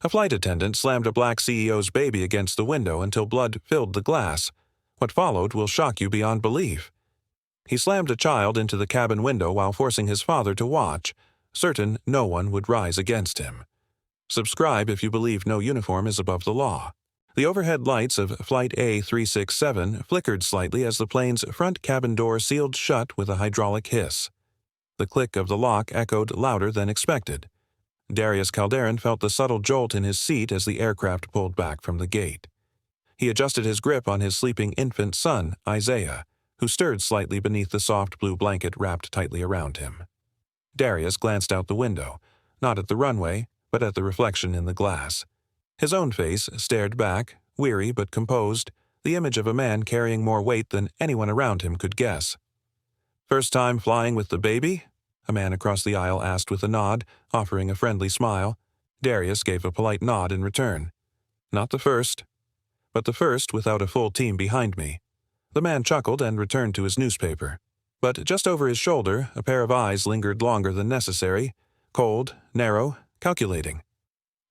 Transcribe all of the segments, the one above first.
A flight attendant slammed a black CEO's baby against the window until blood filled the glass. What followed will shock you beyond belief. He slammed a child into the cabin window while forcing his father to watch, certain no one would rise against him. Subscribe if you believe no uniform is above the law. The overhead lights of Flight A367 flickered slightly as the plane's front cabin door sealed shut with a hydraulic hiss. The click of the lock echoed louder than expected. Darius Calderon felt the subtle jolt in his seat as the aircraft pulled back from the gate. He adjusted his grip on his sleeping infant son, Isaiah, who stirred slightly beneath the soft blue blanket wrapped tightly around him. Darius glanced out the window, not at the runway, but at the reflection in the glass. His own face stared back, weary but composed, the image of a man carrying more weight than anyone around him could guess. "First time flying with the baby?" a man across the aisle asked with a nod, offering a friendly smile. Darius gave a polite nod in return. "Not the first, but the first without a full team behind me." The man chuckled and returned to his newspaper. But just over his shoulder, a pair of eyes lingered longer than necessary, cold, narrow, calculating.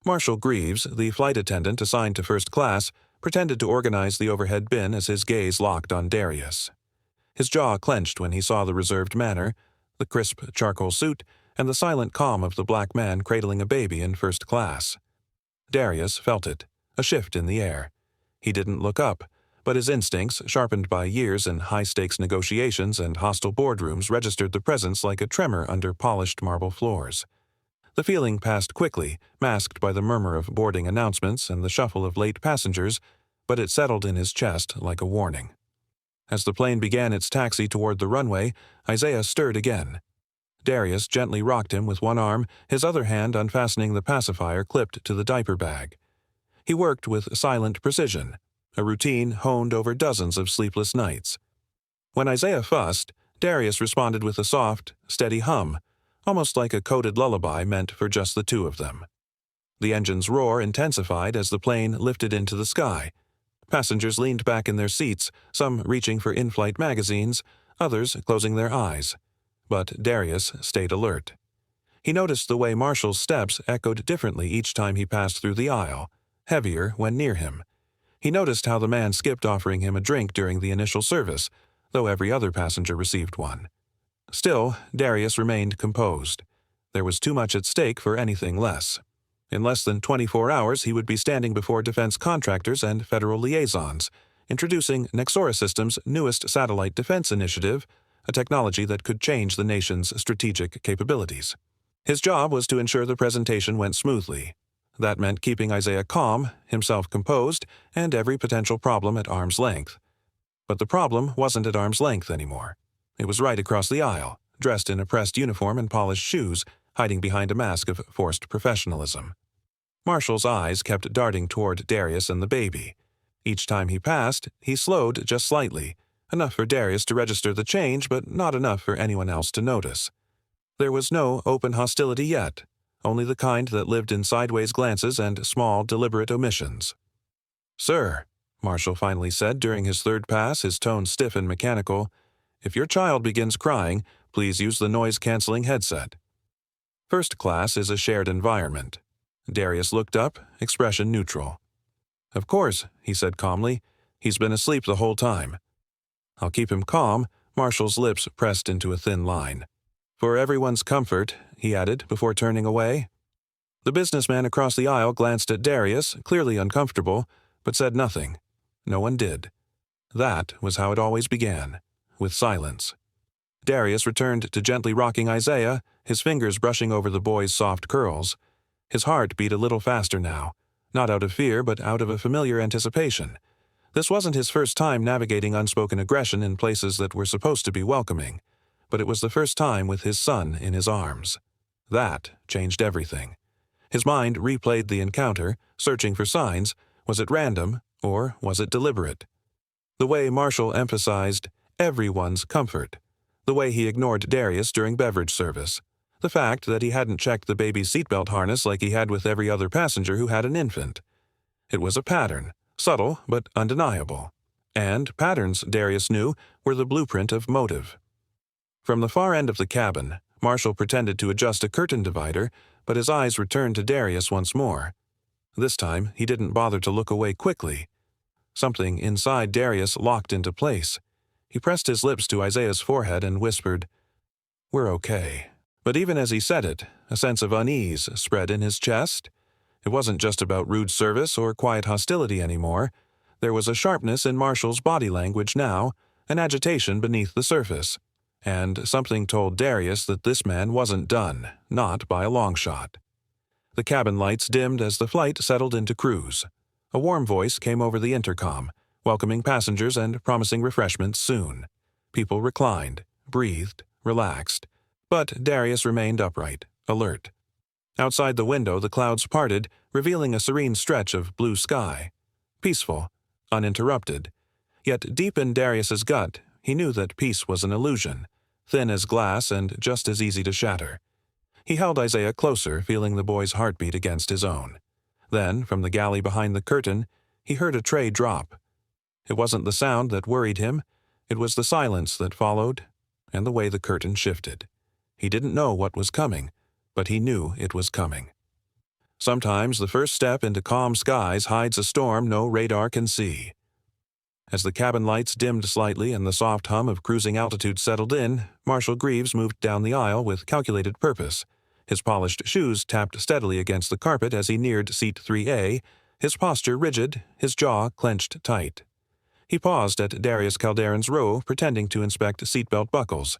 Marshal Greaves, the flight attendant assigned to first class, pretended to organize the overhead bin as his gaze locked on Darius. His jaw clenched when he saw the reserved manner, the crisp charcoal suit, and the silent calm of the black man cradling a baby in first class. Darius felt it, a shift in the air. He didn't look up, but his instincts, sharpened by years in high-stakes negotiations and hostile boardrooms, registered the presence like a tremor under polished marble floors. The feeling passed quickly, masked by the murmur of boarding announcements and the shuffle of late passengers, but it settled in his chest like a warning. As the plane began its taxi toward the runway, Isaiah stirred again. Darius gently rocked him with one arm, his other hand unfastening the pacifier clipped to the diaper bag. He worked with silent precision, a routine honed over dozens of sleepless nights. When Isaiah fussed, Darius responded with a soft, steady hum, almost like a coded lullaby meant for just the two of them. The engine's roar intensified as the plane lifted into the sky. Passengers leaned back in their seats, some reaching for in-flight magazines, others closing their eyes. But Darius stayed alert. He noticed the way Marshall's steps echoed differently each time he passed through the aisle, heavier when near him. He noticed how the man skipped offering him a drink during the initial service, though every other passenger received one. Still, Darius remained composed. There was too much at stake for anything less. In less than 24 hours, he would be standing before defense contractors and federal liaisons, introducing Nexora Systems' newest satellite defense initiative, a technology that could change the nation's strategic capabilities. His job was to ensure the presentation went smoothly. That meant keeping Isaiah calm, himself composed, and every potential problem at arm's length. But the problem wasn't at arm's length anymore. It was right across the aisle, dressed in a pressed uniform and polished shoes, hiding behind a mask of forced professionalism. Marshall's eyes kept darting toward Darius and the baby. Each time he passed, he slowed just slightly, enough for Darius to register the change, but not enough for anyone else to notice. There was no open hostility yet, only the kind that lived in sideways glances and small, deliberate omissions. "Sir," Marshall finally said during his third pass, his tone stiff and mechanical, "if your child begins crying, please use the noise-canceling headset." First class is a shared environment. Darius looked up, expression neutral. "Of course," he said calmly. "He's been asleep the whole time." "I'll keep him calm," Marshall's lips pressed into a thin line. "For everyone's comfort," he added before turning away. The businessman across the aisle glanced at Darius, clearly uncomfortable, but said nothing. No one did. That was how it always began, with silence. Darius returned to gently rocking Isaiah, his fingers brushing over the boy's soft curls. His heart beat a little faster now, not out of fear but out of a familiar anticipation. This wasn't his first time navigating unspoken aggression in places that were supposed to be welcoming, but it was the first time with his son in his arms. That changed everything. His mind replayed the encounter, searching for signs. Was it random, or was it deliberate? The way Marshall emphasized everyone's comfort. The way he ignored Darius during beverage service. The fact that he hadn't checked the baby's seatbelt harness like he had with every other passenger who had an infant. It was a pattern, subtle but undeniable. And patterns, Darius knew, were the blueprint of motive. From the far end of the cabin, Marshall pretended to adjust a curtain divider, but his eyes returned to Darius once more. This time, he didn't bother to look away quickly. Something inside Darius locked into place. He pressed his lips to Isaiah's forehead and whispered, "We're okay." But even as he said it, a sense of unease spread in his chest. It wasn't just about rude service or quiet hostility anymore. There was a sharpness in Marshall's body language now, an agitation beneath the surface. And something told Darius that this man wasn't done, not by a long shot. The cabin lights dimmed as the flight settled into cruise. A warm voice came over the intercom, welcoming passengers and promising refreshments soon. People reclined, breathed, relaxed. But Darius remained upright, alert. Outside the window, the clouds parted, revealing a serene stretch of blue sky. Peaceful, uninterrupted. Yet deep in Darius's gut, he knew that peace was an illusion, thin as glass and just as easy to shatter. He held Isaiah closer, feeling the boy's heartbeat against his own. Then, from the galley behind the curtain, he heard a tray drop. It wasn't the sound that worried him. It was the silence that followed, and the way the curtain shifted. He didn't know what was coming, but he knew it was coming. Sometimes the first step into calm skies hides a storm no radar can see. As the cabin lights dimmed slightly and the soft hum of cruising altitude settled in, Marshall Greaves moved down the aisle with calculated purpose. His polished shoes tapped steadily against the carpet as he neared seat 3A, his posture rigid, his jaw clenched tight. He paused at Darius Calderon's row, pretending to inspect seatbelt buckles.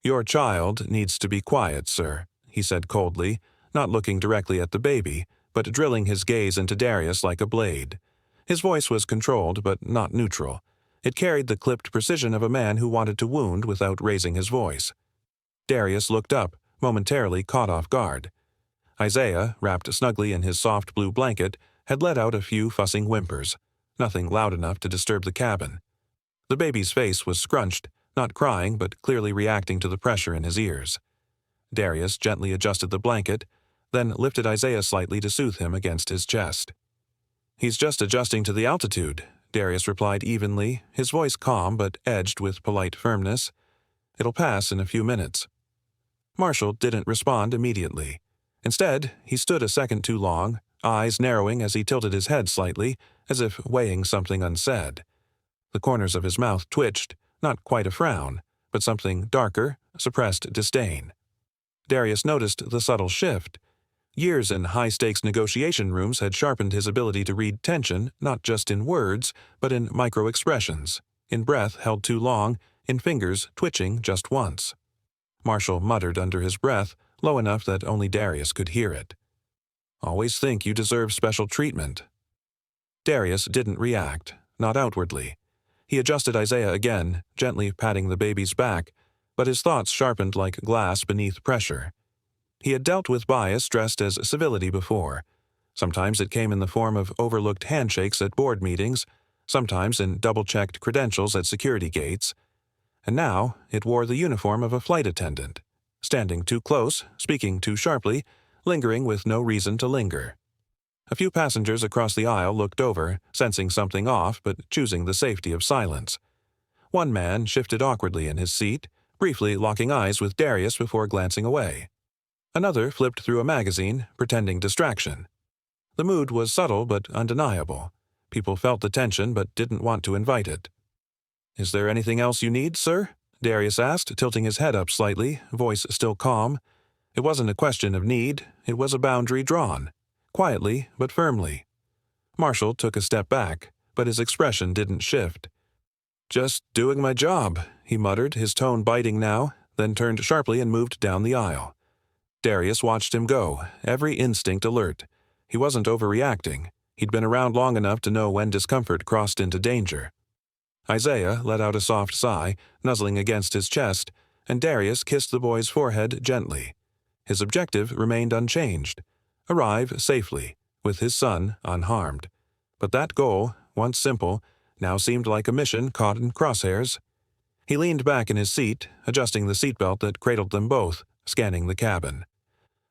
"Your child needs to be quiet, sir," he said coldly, not looking directly at the baby, but drilling his gaze into Darius like a blade. His voice was controlled, but not neutral. It carried the clipped precision of a man who wanted to wound without raising his voice. Darius looked up, momentarily caught off guard. Isaiah, wrapped snugly in his soft blue blanket, had let out a few fussing whimpers, nothing loud enough to disturb the cabin. The baby's face was scrunched, not crying but clearly reacting to the pressure in his ears. Darius gently adjusted the blanket, then lifted Isaiah slightly to soothe him against his chest. "He's just adjusting to the altitude," Darius replied evenly, his voice calm but edged with polite firmness. "It'll pass in a few minutes." Marshall didn't respond immediately. Instead, he stood a second too long, eyes narrowing as he tilted his head slightly, as if weighing something unsaid. The corners of his mouth twitched, not quite a frown, but something darker, suppressed disdain. Darius noticed the subtle shift. Years in high-stakes negotiation rooms had sharpened his ability to read tension, not just in words, but in micro-expressions, in breath held too long, in fingers twitching just once. Marshall muttered under his breath, low enough that only Darius could hear it. "Always think you deserve special treatment." Darius didn't react, not outwardly. He adjusted Isaiah again, gently patting the baby's back, but his thoughts sharpened like glass beneath pressure. He had dealt with bias dressed as civility before. Sometimes it came in the form of overlooked handshakes at board meetings, sometimes in double-checked credentials at security gates. And now it wore the uniform of a flight attendant, standing too close, speaking too sharply, lingering with no reason to linger. A few passengers across the aisle looked over, sensing something off but choosing the safety of silence. One man shifted awkwardly in his seat, briefly locking eyes with Darius before glancing away. Another flipped through a magazine, pretending distraction. The mood was subtle but undeniable. People felt the tension but didn't want to invite it. "Is there anything else you need, sir?" Darius asked, tilting his head up slightly, voice still calm. It wasn't a question of need, it was a boundary drawn. Quietly, but firmly. Marshall took a step back, but his expression didn't shift. "Just doing my job," he muttered, his tone biting now, then turned sharply and moved down the aisle. Darius watched him go, every instinct alert. He wasn't overreacting. He'd been around long enough to know when discomfort crossed into danger. Isaiah let out a soft sigh, nuzzling against his chest, and Darius kissed the boy's forehead gently. His objective remained unchanged. Arrive safely, with his son unharmed. But that goal, once simple, now seemed like a mission caught in crosshairs. He leaned back in his seat, adjusting the seatbelt that cradled them both, scanning the cabin.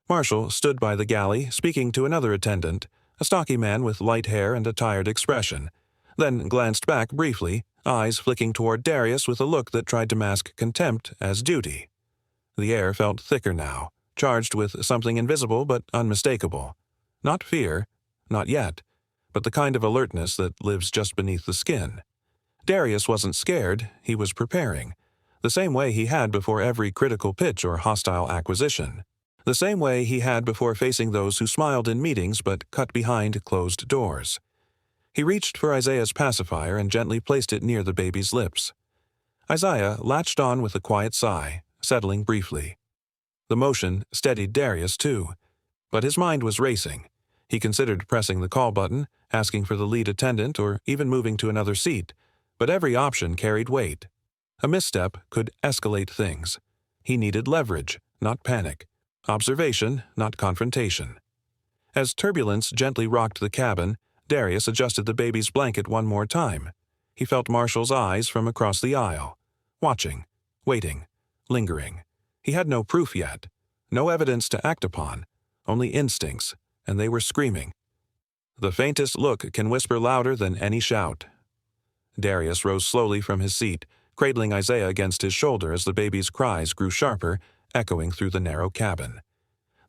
Marshall stood by the galley, speaking to another attendant, a stocky man with light hair and a tired expression, then glanced back briefly, eyes flicking toward Darius with a look that tried to mask contempt as duty. The air felt thicker now, charged with something invisible but unmistakable. Not fear, not yet, but the kind of alertness that lives just beneath the skin. Darius wasn't scared, he was preparing, the same way he had before every critical pitch or hostile acquisition, the same way he had before facing those who smiled in meetings but cut behind closed doors. He reached for Isaiah's pacifier and gently placed it near the baby's lips. Isaiah latched on with a quiet sigh, settling briefly. The motion steadied Darius too, but his mind was racing. He considered pressing the call button, asking for the lead attendant, or even moving to another seat, but every option carried weight. A misstep could escalate things. He needed leverage, not panic, observation, not confrontation. As turbulence gently rocked the cabin, Darius adjusted the baby's blanket one more time. He felt Marshall's eyes from across the aisle, watching, waiting, lingering. He had no proof yet, no evidence to act upon, only instincts, and they were screaming. The faintest look can whisper louder than any shout. Darius rose slowly from his seat, cradling Isaiah against his shoulder as the baby's cries grew sharper, echoing through the narrow cabin.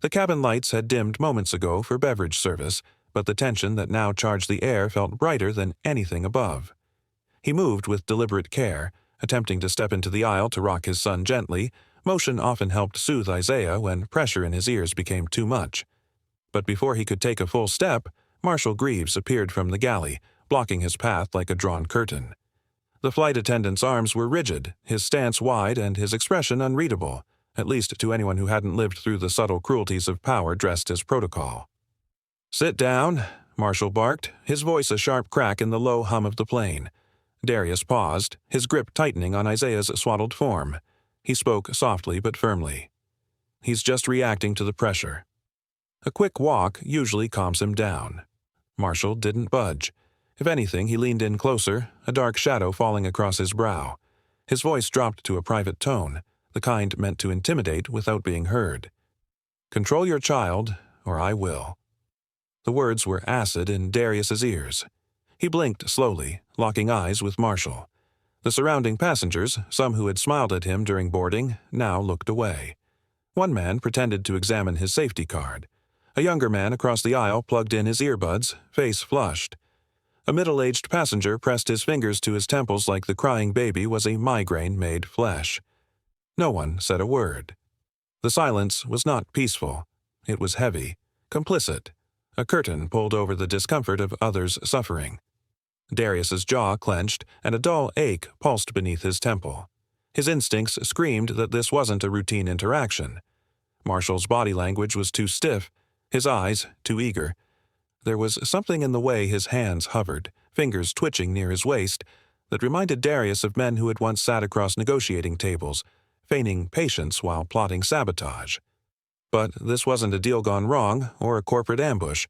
The cabin lights had dimmed moments ago for beverage service, but the tension that now charged the air felt brighter than anything above. He moved with deliberate care, attempting to step into the aisle to rock his son gently. Motion often helped soothe Isaiah when pressure in his ears became too much. But before he could take a full step, Marshal Greaves appeared from the galley, blocking his path like a drawn curtain. The flight attendant's arms were rigid, his stance wide and his expression unreadable, at least to anyone who hadn't lived through the subtle cruelties of power dressed as protocol. "Sit down," Marshal barked, his voice a sharp crack in the low hum of the plane. Darius paused, his grip tightening on Isaiah's swaddled form. He spoke softly but firmly. "He's just reacting to the pressure." A quick walk usually calms him down. Marshall didn't budge. If anything, he leaned in closer, a dark shadow falling across his brow. His voice dropped to a private tone, the kind meant to intimidate without being heard. "Control your child, or I will." The words were acid in Darius's ears. He blinked slowly, locking eyes with Marshall. The surrounding passengers, some who had smiled at him during boarding, now looked away. One man pretended to examine his safety card. A younger man across the aisle plugged in his earbuds, face flushed. A middle-aged passenger pressed his fingers to his temples like the crying baby was a migraine made flesh. No one said a word. The silence was not peaceful. It was heavy, complicit, a curtain pulled over the discomfort of others' suffering. Darius's jaw clenched, and a dull ache pulsed beneath his temple. His instincts screamed that this wasn't a routine interaction. Marshall's body language was too stiff, his eyes too eager. There was something in the way his hands hovered, fingers twitching near his waist, that reminded Darius of men who had once sat across negotiating tables, feigning patience while plotting sabotage. But this wasn't a deal gone wrong or a corporate ambush.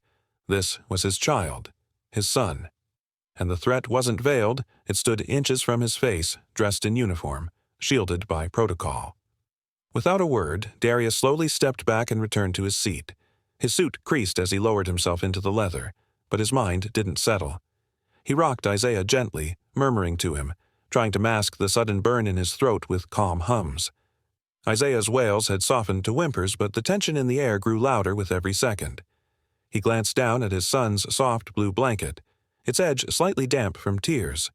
This was his child, his son. And the threat wasn't veiled, it stood inches from his face, dressed in uniform, shielded by protocol. Without a word, Darius slowly stepped back and returned to his seat. His suit creased as he lowered himself into the leather, but his mind didn't settle. He rocked Isaiah gently, murmuring to him, trying to mask the sudden burn in his throat with calm hums. Isaiah's wails had softened to whimpers, but the tension in the air grew louder with every second. He glanced down at his son's soft blue blanket, its edge slightly damp from tears.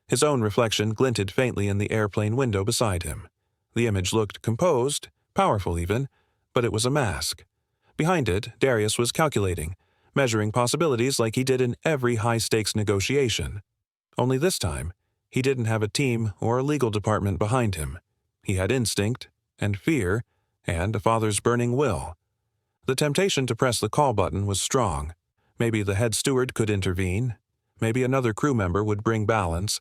His own reflection glinted faintly in the airplane window beside him. The image looked composed, powerful even, but it was a mask. Behind it, Darius was calculating, measuring possibilities like he did in every high-stakes negotiation. Only this time, he didn't have a team or a legal department behind him. He had instinct, and fear, and a father's burning will. The temptation to press the call button was strong. Maybe the head steward could intervene. Maybe another crew member would bring balance.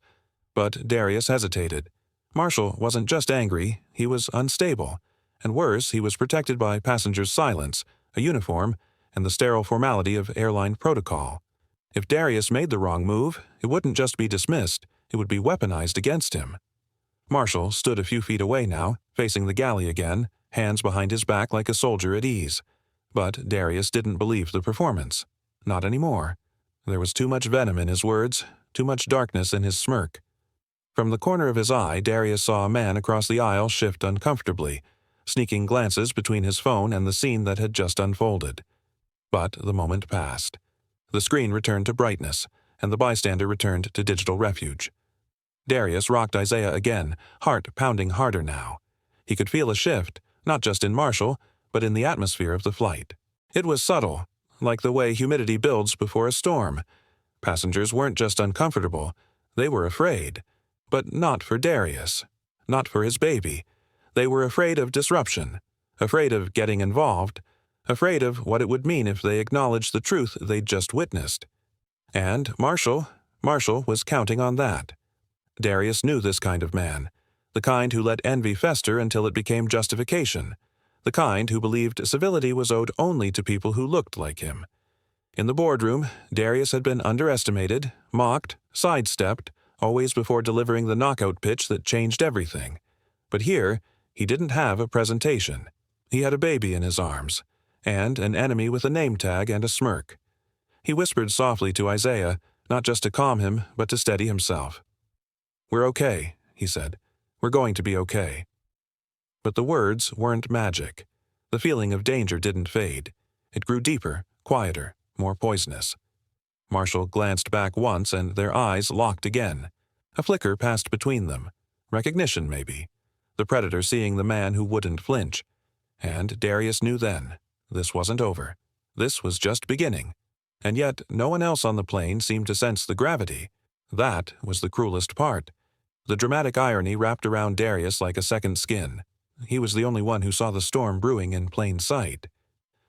But Darius hesitated. Marshall wasn't just angry, he was unstable. And worse, he was protected by passengers' silence, a uniform, and the sterile formality of airline protocol. If Darius made the wrong move, it wouldn't just be dismissed, it would be weaponized against him. Marshall stood a few feet away now, facing the galley again, hands behind his back like a soldier at ease. But Darius didn't believe the performance. Not anymore. There was too much venom in his words, too much darkness in his smirk. From the corner of his eye, Darius saw a man across the aisle shift uncomfortably, sneaking glances between his phone and the scene that had just unfolded. But the moment passed. The screen returned to brightness, and the bystander returned to digital refuge. Darius rocked Isaiah again, heart pounding harder now. He could feel a shift, not just in Marshall, but in the atmosphere of the flight. It was subtle, like the way humidity builds before a storm. Passengers weren't just uncomfortable, they were afraid. But not for Darius. Not for his baby. They were afraid of disruption, afraid of getting involved, afraid of what it would mean if they acknowledged the truth they'd just witnessed. And Marshall was counting on that. Darius knew this kind of man, the kind who let envy fester until it became justification, the kind who believed civility was owed only to people who looked like him. In the boardroom, Darius had been underestimated, mocked, sidestepped, always before delivering the knockout pitch that changed everything. But here, he didn't have a presentation. He had a baby in his arms, and an enemy with a name tag and a smirk. He whispered softly to Isaiah, not just to calm him, but to steady himself. "We're okay," he said. "We're going to be okay." But the words weren't magic. The feeling of danger didn't fade. It grew deeper, quieter, more poisonous. Marshall glanced back once, and their eyes locked again. A flicker passed between them. Recognition, maybe. The predator seeing the man who wouldn't flinch. And Darius knew then. This wasn't over. This was just beginning. And yet no one else on the plane seemed to sense the gravity. That was the cruelest part. The dramatic irony wrapped around Darius like a second skin. He was the only one who saw the storm brewing in plain sight.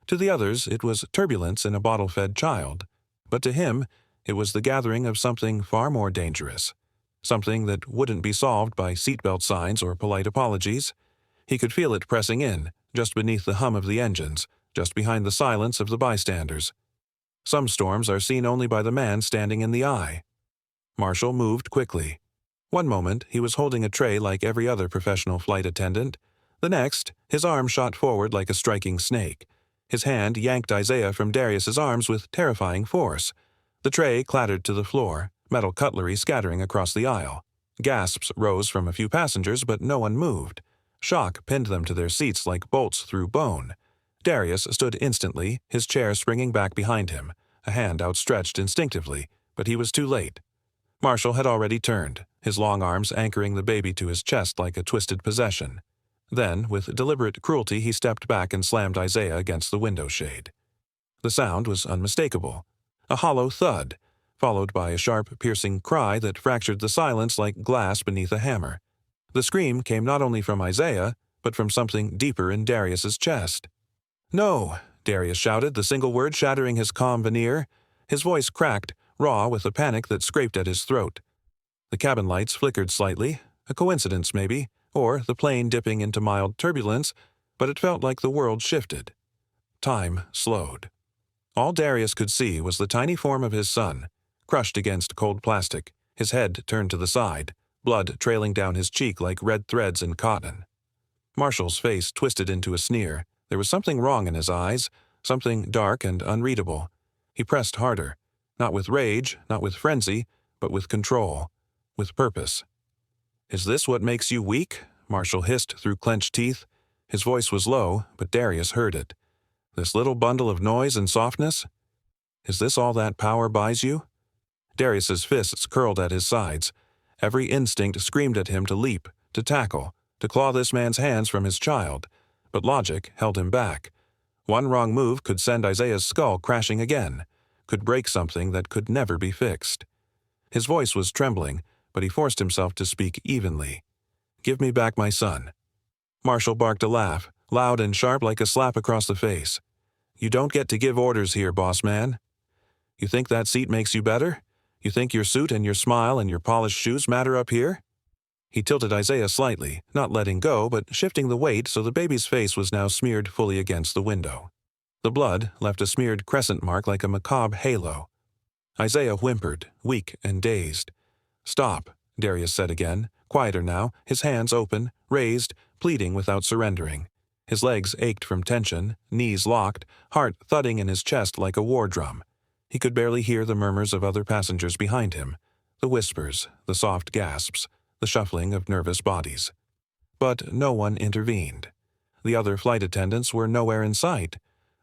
To the others, it was turbulence in a bottle-fed child. But to him, it was the gathering of something far more dangerous. Something that wouldn't be solved by seatbelt signs or polite apologies. He could feel it pressing in, just beneath the hum of the engines, just behind the silence of the bystanders. Some storms are seen only by the man standing in the eye. Marshall moved quickly. One moment, he was holding a tray like every other professional flight attendant. The next, his arm shot forward like a striking snake. His hand yanked Isaiah from Darius's arms with terrifying force. The tray clattered to the floor, metal cutlery scattering across the aisle. Gasps rose from a few passengers, but no one moved. Shock pinned them to their seats like bolts through bone. Darius stood instantly, his chair springing back behind him, a hand outstretched instinctively, but he was too late. Marshall had already turned, his long arms anchoring the baby to his chest like a twisted possession. Then, with deliberate cruelty, he stepped back and slammed Isaiah against the window shade. The sound was unmistakable. A hollow thud, followed by a sharp, piercing cry that fractured the silence like glass beneath a hammer. The scream came not only from Isaiah, but from something deeper in Darius's chest. "No!" Darius shouted, the single word shattering his calm veneer. His voice cracked, raw with a panic that scraped at his throat. The cabin lights flickered slightly, a coincidence maybe, or the plane dipping into mild turbulence, but it felt like the world shifted. Time slowed. All Darius could see was the tiny form of his son, crushed against cold plastic, his head turned to the side, blood trailing down his cheek like red threads in cotton. Marshall's face twisted into a sneer. There was something wrong in his eyes, something dark and unreadable. He pressed harder, not with rage, not with frenzy, but with control, with purpose. "Is this what makes you weak?" Marshall hissed through clenched teeth. His voice was low, but Darius heard it. "This little bundle of noise and softness? Is this all that power buys you?" Darius's fists curled at his sides. Every instinct screamed at him to leap, to tackle, to claw this man's hands from his child. But logic held him back. One wrong move could send Isaiah's skull crashing again, could break something that could never be fixed. His voice was trembling, but he forced himself to speak evenly. "Give me back my son." Marshall barked a laugh, loud and sharp like a slap across the face. "You don't get to give orders here, boss man. You think that seat makes you better? You think your suit and your smile and your polished shoes matter up here?" He tilted Isaiah slightly, not letting go, but shifting the weight so the baby's face was now smeared fully against the window. The blood left a smeared crescent mark like a macabre halo. Isaiah whimpered, weak and dazed. "Stop," Darius said again, quieter now, his hands open, raised, pleading without surrendering. His legs ached from tension, knees locked, heart thudding in his chest like a war drum. He could barely hear the murmurs of other passengers behind him, the whispers, the soft gasps, the shuffling of nervous bodies. But no one intervened. The other flight attendants were nowhere in sight.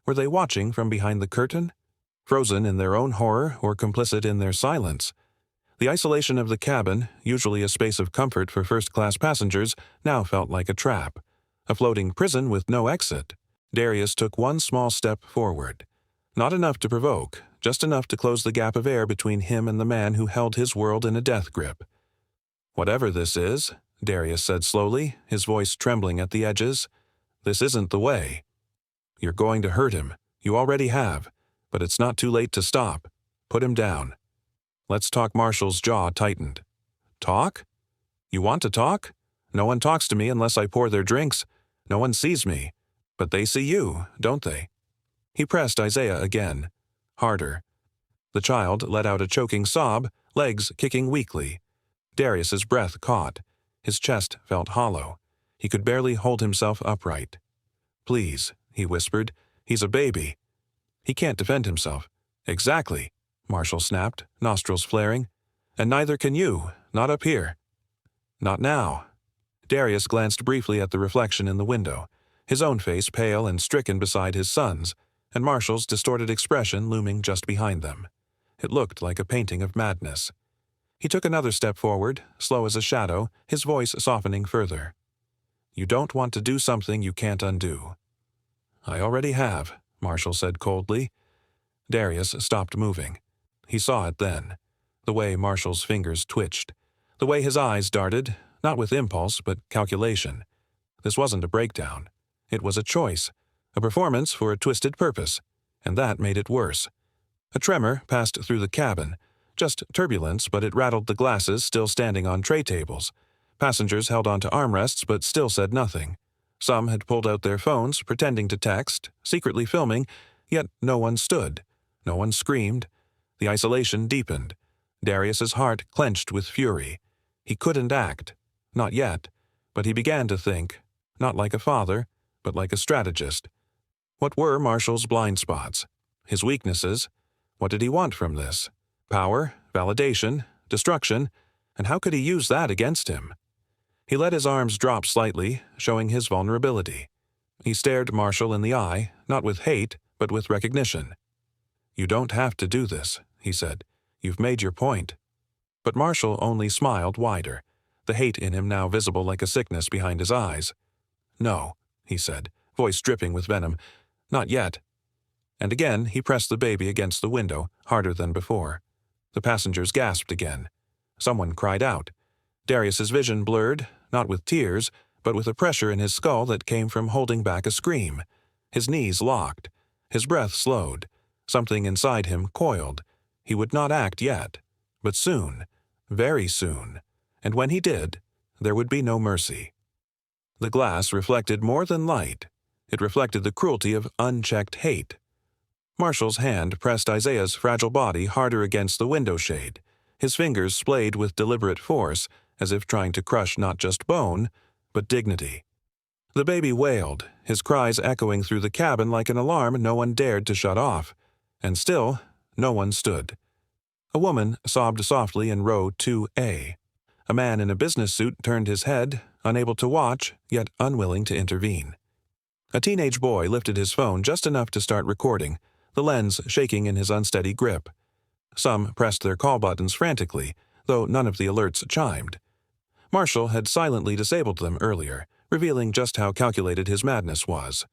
Were they watching from behind the curtain? frozen in their own horror or complicit in their silence. The isolation of the cabin, usually a space of comfort for first-class passengers, now felt like a trap, a floating prison with no exit. Darius took one small step forward. Not enough to provoke, just enough to close the gap of air between him and the man who held his world in a death grip. "Whatever this is," Darius said slowly, his voice trembling at the edges, "this isn't the way. You're going to hurt him. You already have. But it's not too late to stop. Put him down." "Let's talk." Marshall's jaw tightened. "Talk? You want to talk? No one talks to me unless I pour their drinks. No one sees me. But they see you, don't they?" He pressed Isaiah again. Harder. The child let out a choking sob, legs kicking weakly. Darius's breath caught. His chest felt hollow. He could barely hold himself upright. "Please," he whispered. "He's a baby." "He can't defend himself." "Exactly," Marshall snapped, nostrils flaring. "And neither can you, not up here." "Not now." Darius glanced briefly at the reflection in the window, his own face pale and stricken beside his son's, and Marshall's distorted expression looming just behind them. It looked like a painting of madness. He took another step forward, slow as a shadow, his voice softening further. "You don't want to do something you can't undo." "I already have," Marshall said coldly. Darius stopped moving. He saw it then. The way Marshall's fingers twitched. The way his eyes darted, not with impulse but calculation. This wasn't a breakdown. It was a choice. A performance for a twisted purpose. And that made it worse. A tremor passed through the cabin. Just turbulence, but it rattled the glasses still standing on tray tables. Passengers held onto armrests but still said nothing. Some had pulled out their phones, pretending to text, secretly filming, yet no one stood. No one screamed. The isolation deepened. Darius's heart clenched with fury. He couldn't act. Not yet. But he began to think, not like a father, but like a strategist. What were Marshall's blind spots? His weaknesses? What did he want from this? Power, validation, destruction, and how could he use that against him? He let his arms drop slightly, showing his vulnerability. He stared Marshall in the eye, not with hate, but with recognition. "You don't have to do this," he said. "You've made your point." But Marshall only smiled wider, the hate in him now visible like a sickness behind his eyes. "No," he said, voice dripping with venom. "Not yet." And again he pressed the baby against the window, harder than before. The passengers gasped again. Someone cried out. Darius's vision blurred, not with tears, but with a pressure in his skull that came from holding back a scream. His knees locked. His breath slowed. Something inside him coiled. He would not act yet. But soon, very soon, and when he did, there would be no mercy. The glass reflected more than light. It reflected the cruelty of unchecked hate. Marshall's hand pressed Isaiah's fragile body harder against the window shade. His fingers splayed with deliberate force, as if trying to crush not just bone, but dignity. The baby wailed, his cries echoing through the cabin like an alarm no one dared to shut off. And still, no one stood. A woman sobbed softly in row 2A. A man in a business suit turned his head, unable to watch, yet unwilling to intervene. A teenage boy lifted his phone just enough to start recording, the lens shaking in his unsteady grip. Some pressed their call buttons frantically, though none of the alerts chimed. Marshall had silently disabled them earlier, revealing just how calculated his madness was.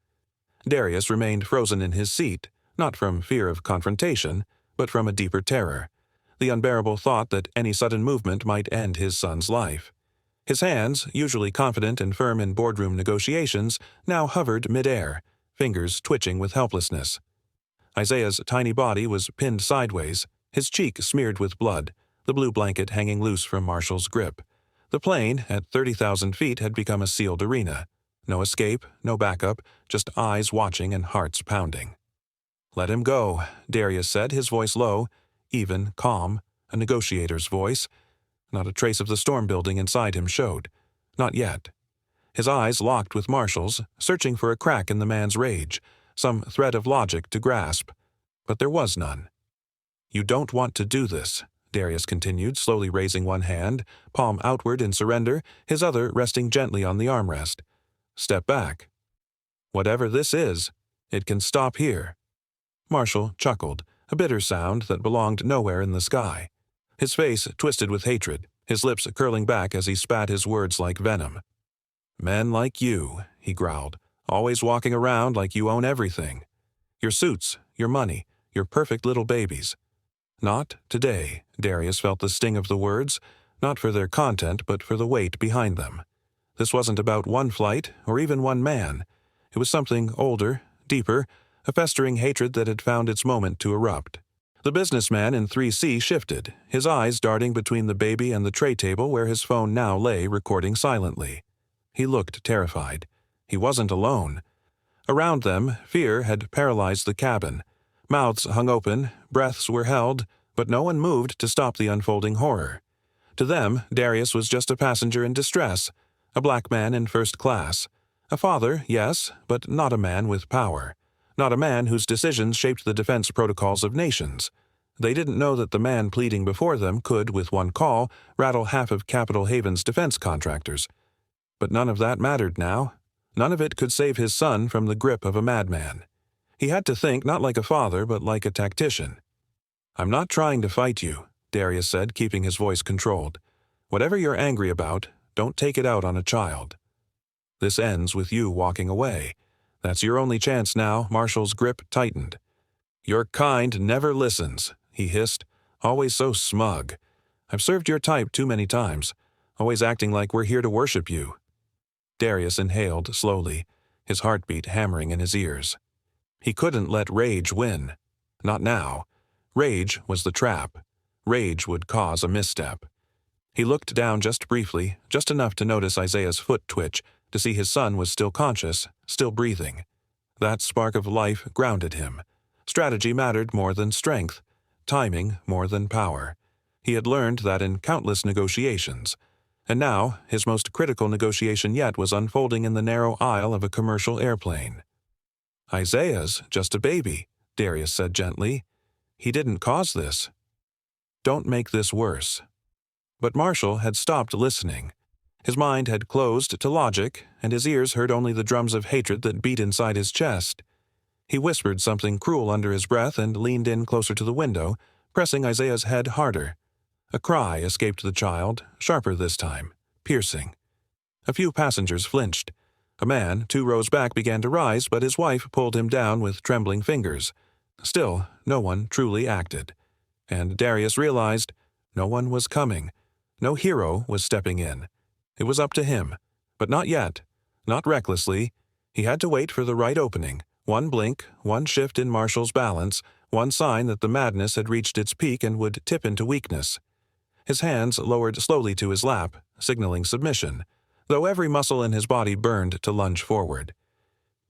Darius remained frozen in his seat, not from fear of confrontation, but from a deeper terror, the unbearable thought that any sudden movement might end his son's life. His hands, usually confident and firm in boardroom negotiations, now hovered midair, fingers twitching with helplessness. Isaiah's tiny body was pinned sideways, his cheek smeared with blood, the blue blanket hanging loose from Marshall's grip. The plane, at 30,000 feet, had become a sealed arena. No escape, no backup, just eyes watching and hearts pounding. "Let him go," Darius said, his voice low, even, calm, a negotiator's voice. Not a trace of the storm building inside him showed. Not yet. His eyes locked with Marshall's, searching for a crack in the man's rage, some thread of logic to grasp. But there was none. "You don't want to do this," Darius continued, slowly raising one hand, palm outward in surrender, his other resting gently on the armrest. "Step back. Whatever this is, it can stop here." Marshall chuckled, a bitter sound that belonged nowhere in the sky. His face twisted with hatred, his lips curling back as he spat his words like venom. "Men like you," he growled, "always walking around like you own everything. Your suits, your money, your perfect little babies." Not today, Darius felt the sting of the words, not for their content but for the weight behind them. This wasn't about one flight, or even one man. It was something older, deeper, a festering hatred that had found its moment to erupt. The businessman in 3C shifted, his eyes darting between the baby and the tray table where his phone now lay recording silently. He looked terrified. He wasn't alone. Around them, fear had paralyzed the cabin. Mouths hung open, breaths were held, but no one moved to stop the unfolding horror. To them, Darius was just a passenger in distress, a black man in first class. A father, yes, but not a man with power. Not a man whose decisions shaped the defense protocols of nations. They didn't know that the man pleading before them could, with one call, rattle half of Capitol Haven's defense contractors. But none of that mattered now. None of it could save his son from the grip of a madman. He had to think not like a father, but like a tactician. "I'm not trying to fight you," Darius said, keeping his voice controlled. "Whatever you're angry about, don't take it out on a child. This ends with you walking away. That's your only chance now." Marshall's grip tightened. "Your kind never listens," he hissed, "always so smug. I've served your type too many times, always acting like we're here to worship you." Darius inhaled slowly, his heartbeat hammering in his ears. He couldn't let rage win. Not now. Rage was the trap. Rage would cause a misstep. He looked down just briefly, just enough to notice Isaiah's foot twitch, to see his son was still conscious, still breathing. That spark of life grounded him. Strategy mattered more than strength, timing more than power. He had learned that in countless negotiations. And now, his most critical negotiation yet was unfolding in the narrow aisle of a commercial airplane. "Isaiah's just a baby," Darius said gently. "He didn't cause this. Don't make this worse." But Marshall had stopped listening. His mind had closed to logic, and his ears heard only the drums of hatred that beat inside his chest. He whispered something cruel under his breath and leaned in closer to the window, pressing Isaiah's head harder. A cry escaped the child, sharper this time, piercing. A few passengers flinched. A man, 2 rows back, began to rise, but his wife pulled him down with trembling fingers. Still, no one truly acted. And Darius realized no one was coming. No hero was stepping in. It was up to him, but not yet, not recklessly. He had to wait for the right opening, one blink, one shift in Marshall's balance, one sign that the madness had reached its peak and would tip into weakness. His hands lowered slowly to his lap, signaling submission, though every muscle in his body burned to lunge forward.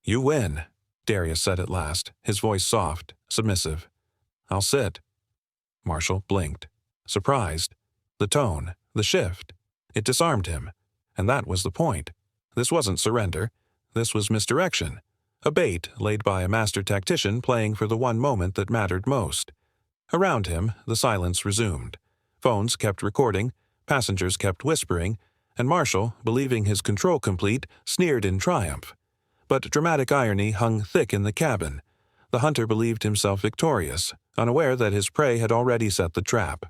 "You win," Darius said at last, his voice soft, submissive. "I'll sit." Marshall blinked, surprised. The tone, the shift. It disarmed him. And that was the point. This wasn't surrender. This was misdirection. A bait laid by a master tactician playing for the one moment that mattered most. Around him, the silence resumed. Phones kept recording, passengers kept whispering, and Marshall, believing his control complete, sneered in triumph. But dramatic irony hung thick in the cabin. The hunter believed himself victorious, unaware that his prey had already set the trap.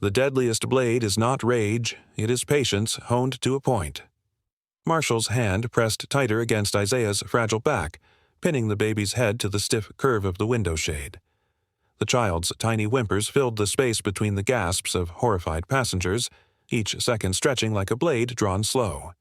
The deadliest blade is not rage, it is patience honed to a point. Marshall's hand pressed tighter against Isaiah's fragile back, pinning the baby's head to the stiff curve of the window shade. The child's tiny whimpers filled the space between the gasps of horrified passengers, each second stretching like a blade drawn slow.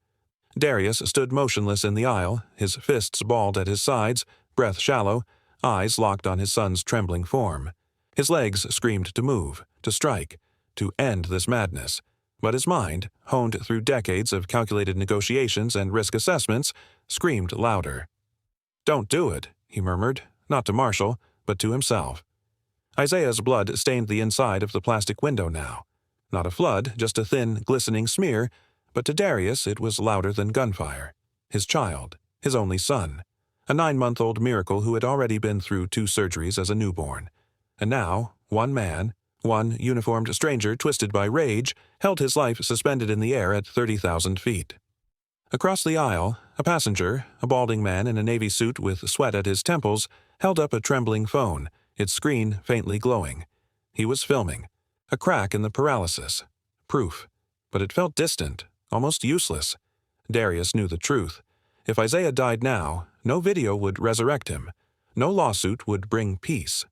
Darius stood motionless in the aisle, his fists balled at his sides, breath shallow, eyes locked on his son's trembling form. His legs screamed to move, to strike, to end this madness, but his mind, honed through decades of calculated negotiations and risk assessments, screamed louder. "Don't do it," he murmured, not to Marshall, but to himself. Isaiah's blood stained the inside of the plastic window now. Not a flood, just a thin, glistening smear, but to Darius it was louder than gunfire. His child, his only son, a 9-month-old miracle who had already been through 2 surgeries as a newborn. And now, one man, one uniformed stranger twisted by rage, held his life suspended in the air at 30,000 feet. Across the aisle, a passenger, a balding man in a navy suit with sweat at his temples, held up a trembling phone, its screen faintly glowing. He was filming. A crack in the paralysis. Proof. But it felt distant, almost useless. Darius knew the truth. If Isaiah died now, no video would resurrect him. No lawsuit would bring peace.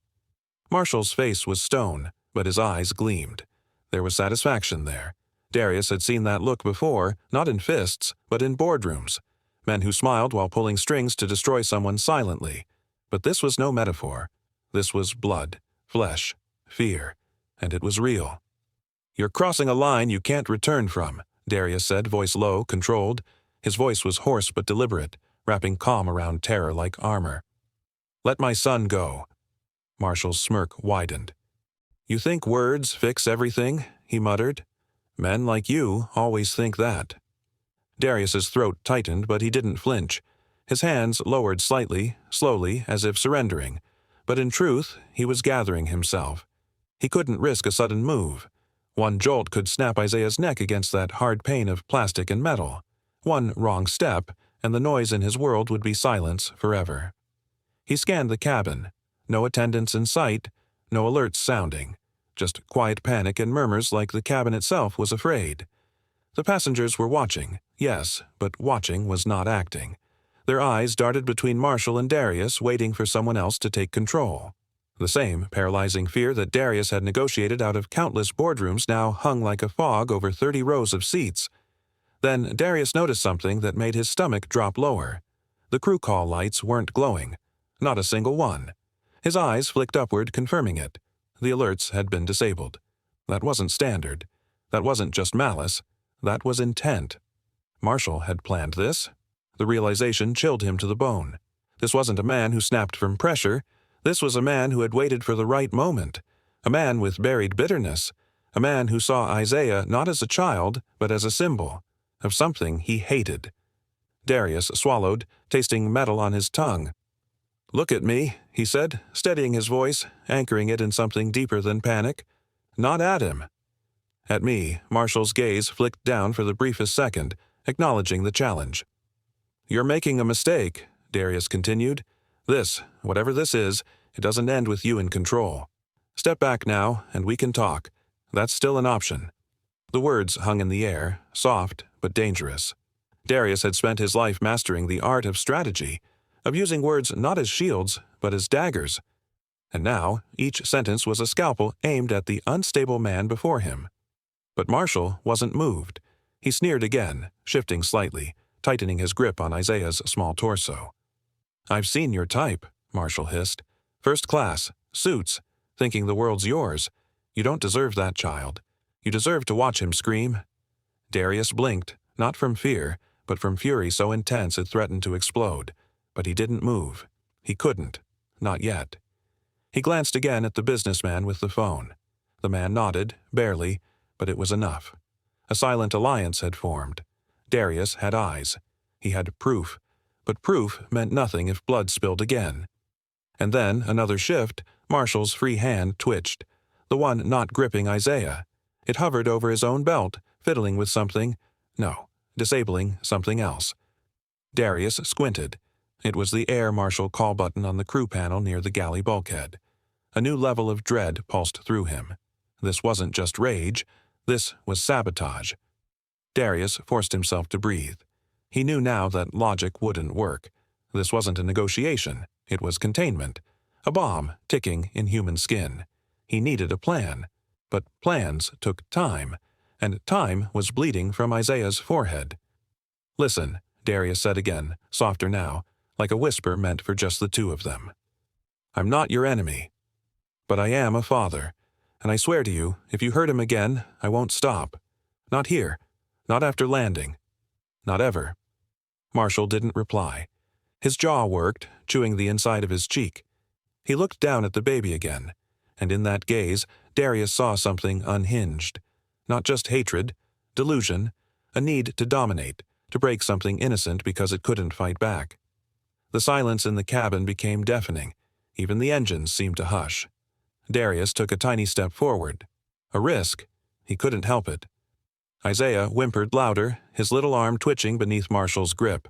Marshall's face was stone, but his eyes gleamed. There was satisfaction there. Darius had seen that look before, not in fists, but in boardrooms. Men who smiled while pulling strings to destroy someone silently. But this was no metaphor. This was blood, flesh, fear, and it was real. "You're crossing a line you can't return from," Darius said, voice low, controlled. His voice was hoarse but deliberate, wrapping calm around terror like armor. "Let my son go." Marshall's smirk widened. "You think words fix everything?" he muttered. "Men like you always think that." Darius's throat tightened, but he didn't flinch. His hands lowered slightly, slowly, as if surrendering. But in truth, he was gathering himself. He couldn't risk a sudden move. One jolt could snap Isaiah's neck against that hard pane of plastic and metal. One wrong step, and the noise in his world would be silence forever. He scanned the cabin. No attendants in sight, no alerts sounding. Just quiet panic and murmurs like the cabin itself was afraid. The passengers were watching, yes, but watching was not acting. Their eyes darted between Marshall and Darius, waiting for someone else to take control. The same paralyzing fear that Darius had negotiated out of countless boardrooms now hung like a fog over 30 rows of seats. Then Darius noticed something that made his stomach drop lower. The crew call lights weren't glowing. Not a single one. His eyes flicked upward, confirming it. The alerts had been disabled. That wasn't standard. That wasn't just malice. That was intent. Marshall had planned this. The realization chilled him to the bone. This wasn't a man who snapped from pressure. This was a man who had waited for the right moment. A man with buried bitterness. A man who saw Isaiah not as a child, but as a symbol of something he hated. Darius swallowed, tasting metal on his tongue. "Look at me," he said, steadying his voice, anchoring it in something deeper than panic. "Not at him." At me, Marshall's gaze flicked down for the briefest second, acknowledging the challenge. "You're making a mistake," Darius continued. "This, whatever this is, it doesn't end with you in control. Step back now, and we can talk. That's still an option." The words hung in the air, soft but dangerous. Darius had spent his life mastering the art of strategy, of using words not as shields, but as daggers. And now, each sentence was a scalpel aimed at the unstable man before him. But Marshall wasn't moved. He sneered again, shifting slightly, tightening his grip on Isaiah's small torso. "I've seen your type," Marshall hissed. "First class, suits, thinking the world's yours. You don't deserve that child. You deserve to watch him scream." Darius blinked, not from fear, but from fury so intense it threatened to explode. But he didn't move. He couldn't. Not yet. He glanced again at the businessman with the phone. The man nodded, barely, but it was enough. A silent alliance had formed. Darius had eyes. He had proof. But proof meant nothing if blood spilled again. And then, another shift, Marshall's free hand twitched. The one not gripping Isaiah. It hovered over his own belt, fiddling with something. No, disabling something else. Darius squinted. It was the air marshal call button on the crew panel near the galley bulkhead. A new level of dread pulsed through him. This wasn't just rage. This was sabotage. Darius forced himself to breathe. He knew now that logic wouldn't work. This wasn't a negotiation. It was containment. A bomb ticking in human skin. He needed a plan. But plans took time, and time was bleeding from Isaiah's forehead. "Listen," Darius said again, softer now, like a whisper meant for just the two of them. "I'm not your enemy. But I am a father, and I swear to you, if you hurt him again, I won't stop. Not here. Not after landing. Not ever." Marshall didn't reply. His jaw worked, chewing the inside of his cheek. He looked down at the baby again, and in that gaze, Darius saw something unhinged. Not just hatred, delusion, a need to dominate, to break something innocent because it couldn't fight back. The silence in the cabin became deafening. Even the engines seemed to hush. Darius took a tiny step forward. A risk. He couldn't help it. Isaiah whimpered louder, his little arm twitching beneath Marshall's grip.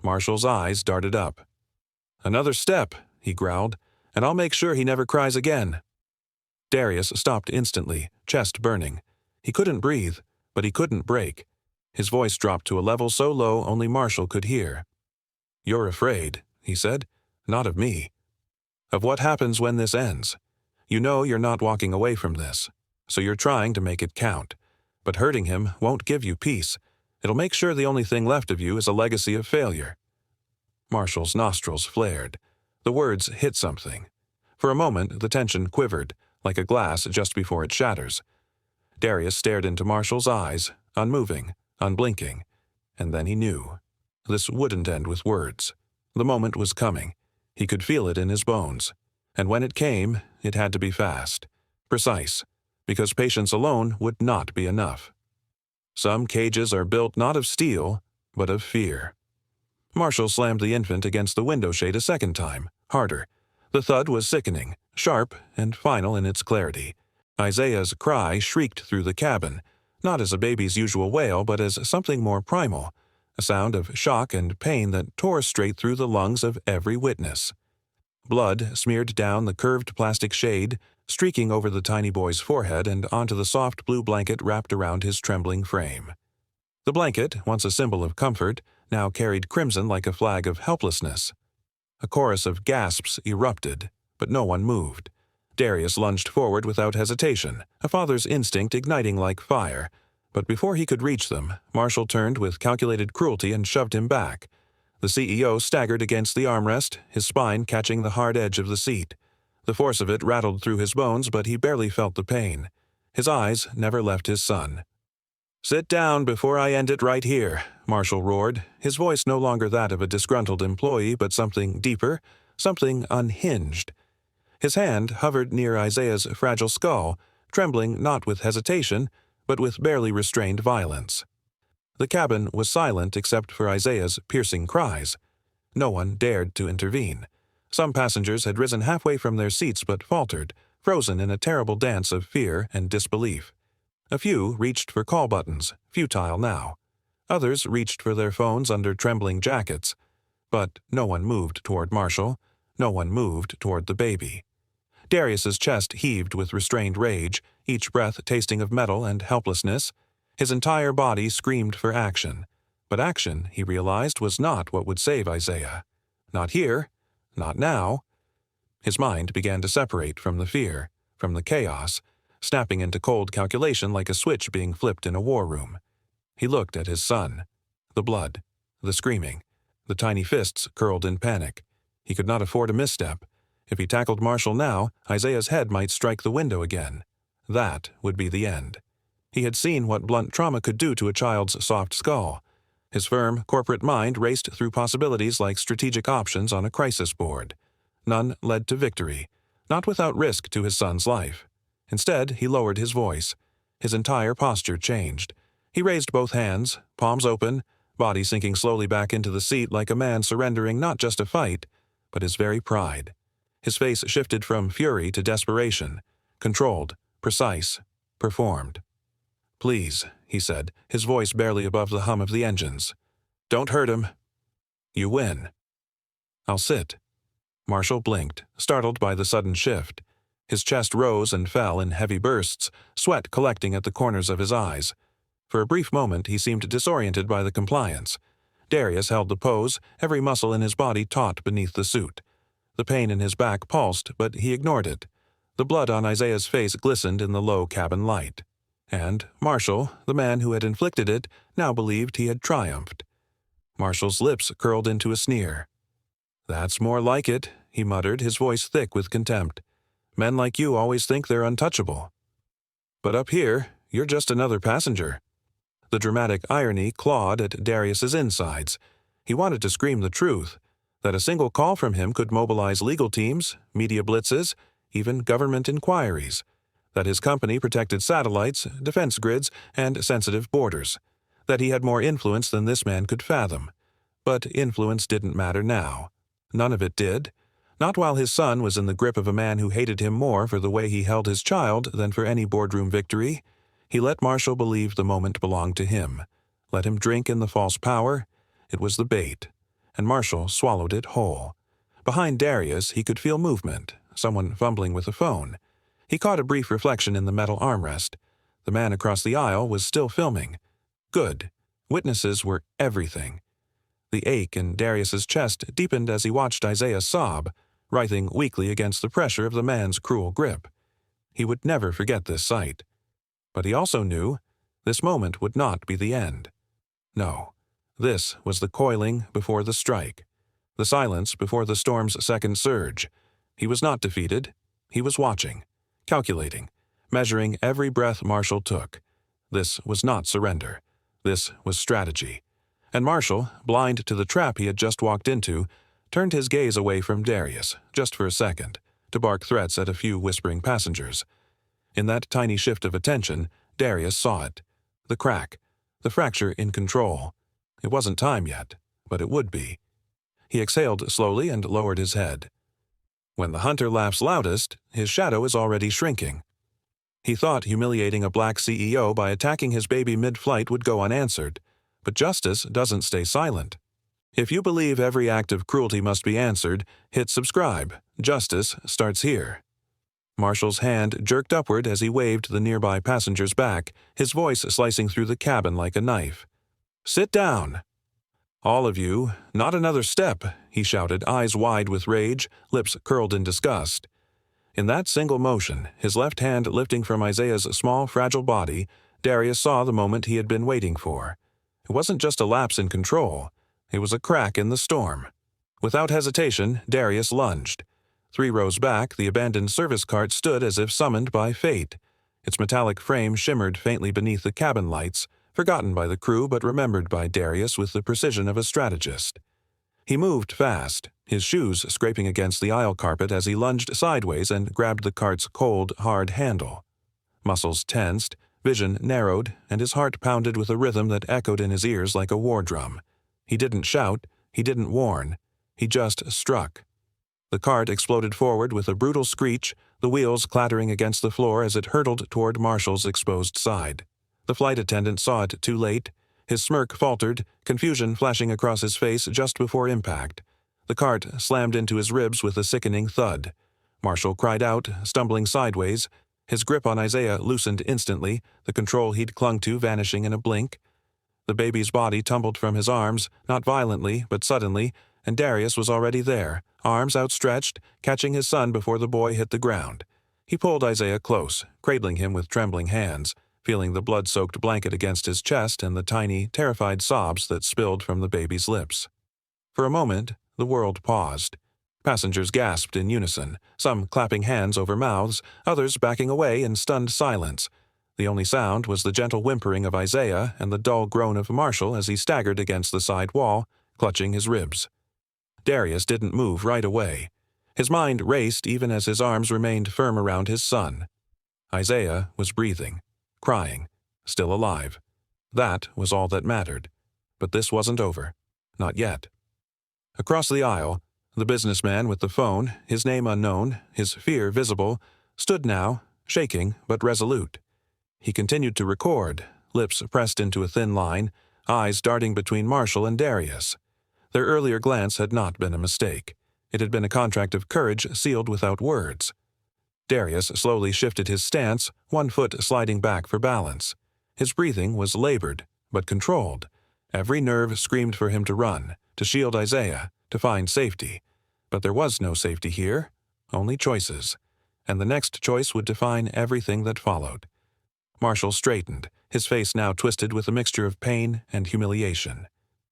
Marshall's eyes darted up. "Another step," he growled. and I'll make sure he never cries again." Darius stopped instantly, chest burning. He couldn't breathe, but he couldn't break. His voice dropped to a level so low only Marshall could hear. "You're afraid," he said. "Not of me. Of what happens when this ends. You know you're not walking away from this, so you're trying to make it count. But hurting him won't give you peace. It'll make sure the only thing left of you is a legacy of failure." Marshall's nostrils flared. The words hit something. For a moment, the tension quivered, like a glass just before it shatters. Darius stared into Marshall's eyes, unmoving, unblinking. And then he knew. This wouldn't end with words. The moment was coming. He could feel it in his bones. And when it came, it had to be fast. Precise. Because patience alone would not be enough. Some cages are built not of steel, but of fear. Marshall slammed the infant against the window shade a second time, harder. The thud was sickening, sharp, and final in its clarity. Isaiah's cry shrieked through the cabin, not as a baby's usual wail, but as something more primal, a sound of shock and pain that tore straight through the lungs of every witness. Blood smeared down the curved plastic shade, streaking over the tiny boy's forehead and onto the soft blue blanket wrapped around his trembling frame. The blanket, once a symbol of comfort, now carried crimson like a flag of helplessness. A chorus of gasps erupted, but no one moved. Darius lunged forward without hesitation, a father's instinct igniting like fire. But before he could reach them, Marshall turned with calculated cruelty and shoved him back. The CEO staggered against the armrest, his spine catching the hard edge of the seat. The force of it rattled through his bones, but he barely felt the pain. His eyes never left his son. "Sit down before I end it right here," Marshall roared, his voice no longer that of a disgruntled employee, but something deeper, something unhinged. His hand hovered near Isaiah's fragile skull, trembling not with hesitation, but with barely restrained violence. The cabin was silent except for Isaiah's piercing cries. No one dared to intervene. Some passengers had risen halfway from their seats but faltered, frozen in a terrible dance of fear and disbelief. A few reached for call buttons, futile now. Others reached for their phones under trembling jackets. But no one moved toward Marshall. No one moved toward the baby. Darius's chest heaved with restrained rage, each breath tasting of metal and helplessness. His entire body screamed for action. But action, he realized, was not what would save Isaiah. Not here. Not now. His mind began to separate from the fear, from the chaos, snapping into cold calculation like a switch being flipped in a war room. He looked at his son. The blood, the screaming, the tiny fists curled in panic. He could not afford a misstep. If he tackled Marshall now, Isaiah's head might strike the window again. That would be the end. He had seen what blunt trauma could do to a child's soft skull. His firm, corporate mind raced through possibilities like strategic options on a crisis board. None led to victory, not without risk to his son's life. Instead, he lowered his voice. His entire posture changed. He raised both hands, palms open, body sinking slowly back into the seat like a man surrendering not just a fight, but his very pride. His face shifted from fury to desperation, controlled, precise, performed. "Please," he said, his voice barely above the hum of the engines. "Don't hurt him. You win." "I'll sit." Marshall blinked, startled by the sudden shift. His chest rose and fell in heavy bursts, sweat collecting at the corners of his eyes. For a brief moment he seemed disoriented by the compliance. Darius held the pose, every muscle in his body taut beneath the suit. The pain in his back pulsed, but he ignored it. The blood on Isaiah's face glistened in the low cabin light. And Marshall, the man who had inflicted it, now believed he had triumphed. Marshall's lips curled into a sneer. "That's more like it," he muttered, his voice thick with contempt. "Men like you always think they're untouchable. But up here, you're just another passenger." The dramatic irony clawed at Darius's insides. He wanted to scream the truth, that a single call from him could mobilize legal teams, media blitzes, even government inquiries, that his company protected satellites, defense grids, and sensitive borders, that he had more influence than this man could fathom. But influence didn't matter now. None of it did. Not while his son was in the grip of a man who hated him more for the way he held his child than for any boardroom victory. He let Marshall believe the moment belonged to him. Let him drink in the false power. It was the bait. And Marshall swallowed it whole. Behind Darius, he could feel movement, someone fumbling with a phone. He caught a brief reflection in the metal armrest. The man across the aisle was still filming. Good. Witnesses were everything. The ache in Darius's chest deepened as he watched Isaiah sob, writhing weakly against the pressure of the man's cruel grip. He would never forget this sight. But he also knew this moment would not be the end. No, this was the coiling before the strike, the silence before the storm's second surge. He was not defeated. He was watching, calculating, measuring every breath Marshall took. This was not surrender. This was strategy. And Marshall, blind to the trap he had just walked into, turned his gaze away from Darius, just for a second, to bark threats at a few whispering passengers. In that tiny shift of attention, Darius saw it. The crack, the fracture in control. It wasn't time yet, but it would be. He exhaled slowly and lowered his head. When the hunter laughs loudest, his shadow is already shrinking. He thought humiliating a black CEO by attacking his baby mid-flight would go unanswered, but justice doesn't stay silent. If you believe every act of cruelty must be answered, hit subscribe. Justice starts here. Marshall's hand jerked upward as he waved the nearby passengers back, his voice slicing through the cabin like a knife. "Sit down." "All of you, not another step," he shouted, eyes wide with rage, lips curled in disgust. In that single motion, his left hand lifting from Isaiah's small, fragile body, Darius saw the moment he had been waiting for. It wasn't just a lapse in control. It was a crack in the storm. Without hesitation, Darius lunged. 3 rows back, the abandoned service cart stood as if summoned by fate. Its metallic frame shimmered faintly beneath the cabin lights, forgotten by the crew but remembered by Darius with the precision of a strategist. He moved fast, his shoes scraping against the aisle carpet as he lunged sideways and grabbed the cart's cold, hard handle. Muscles tensed, vision narrowed, and his heart pounded with a rhythm that echoed in his ears like a war drum. He didn't shout, he didn't warn, he just struck. The cart exploded forward with a brutal screech, the wheels clattering against the floor as it hurtled toward Marshall's exposed side. The flight attendant saw it too late. His smirk faltered, confusion flashing across his face just before impact. The cart slammed into his ribs with a sickening thud. Marshall cried out, stumbling sideways. His grip on Isaiah loosened instantly, the control he'd clung to vanishing in a blink. The baby's body tumbled from his arms, not violently, but suddenly, and Darius was already there, arms outstretched, catching his son before the boy hit the ground. He pulled Isaiah close, cradling him with trembling hands, feeling the blood-soaked blanket against his chest and the tiny, terrified sobs that spilled from the baby's lips. For a moment, the world paused. Passengers gasped in unison, some clapping hands over mouths, others backing away in stunned silence. The only sound was the gentle whimpering of Isaiah and the dull groan of Marshall as he staggered against the side wall, clutching his ribs. Darius didn't move right away. His mind raced even as his arms remained firm around his son. Isaiah was breathing, crying, still alive. That was all that mattered. But this wasn't over. Not yet. Across the aisle, the businessman with the phone, his name unknown, his fear visible, stood now, shaking but resolute. He continued to record, lips pressed into a thin line, eyes darting between Marshall and Darius. Their earlier glance had not been a mistake. It had been a contract of courage sealed without words. Darius slowly shifted his stance, one foot sliding back for balance. His breathing was labored, but controlled. Every nerve screamed for him to run, to shield Isaiah, to find safety. But there was no safety here, only choices. And the next choice would define everything that followed. Marshall straightened, his face now twisted with a mixture of pain and humiliation.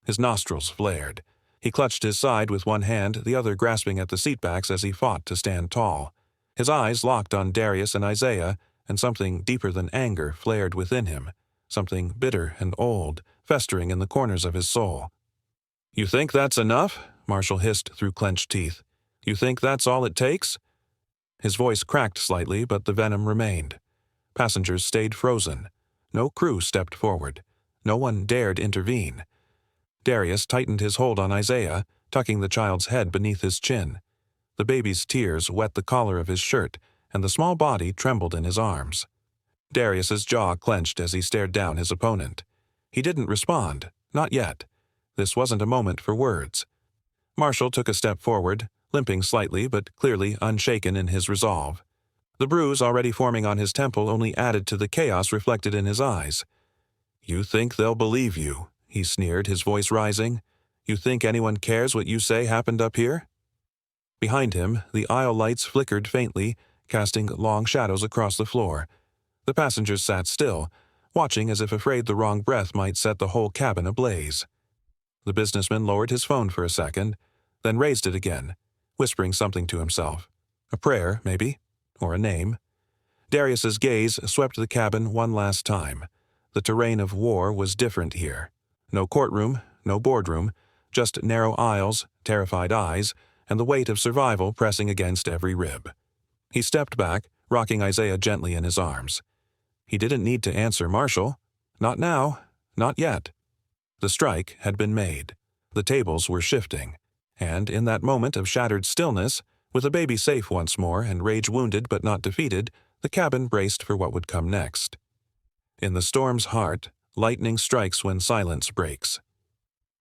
His nostrils flared. He clutched his side with one hand, the other grasping at the seatbacks as he fought to stand tall. His eyes locked on Darius and Isaiah, and something deeper than anger flared within him, something bitter and old, festering in the corners of his soul. "You think that's enough?" Marshall hissed through clenched teeth. "You think that's all it takes?" His voice cracked slightly, but the venom remained. Passengers stayed frozen. No crew stepped forward. No one dared intervene. Darius tightened his hold on Isaiah, tucking the child's head beneath his chin. The baby's tears wet the collar of his shirt, and the small body trembled in his arms. Darius's jaw clenched as he stared down his opponent. He didn't respond, not yet. This wasn't a moment for words. Marshall took a step forward, limping slightly but clearly unshaken in his resolve. The bruise already forming on his temple only added to the chaos reflected in his eyes. "You think they'll believe you," he sneered, his voice rising. "You think anyone cares what you say happened up here?" Behind him, the aisle lights flickered faintly, casting long shadows across the floor. The passengers sat still, watching as if afraid the wrong breath might set the whole cabin ablaze. The businessman lowered his phone for a second, then raised it again, whispering something to himself. A prayer, maybe, or a name. Darius's gaze swept the cabin one last time. The terrain of war was different here. No courtroom, no boardroom, just narrow aisles, terrified eyes, and the weight of survival pressing against every rib. He stepped back, rocking Isaiah gently in his arms. He didn't need to answer Marshall. Not now, not yet. The strike had been made. The tables were shifting. And in that moment of shattered stillness, with the baby safe once more and rage wounded but not defeated, the cabin braced for what would come next. In the storm's heart, lightning strikes when silence breaks.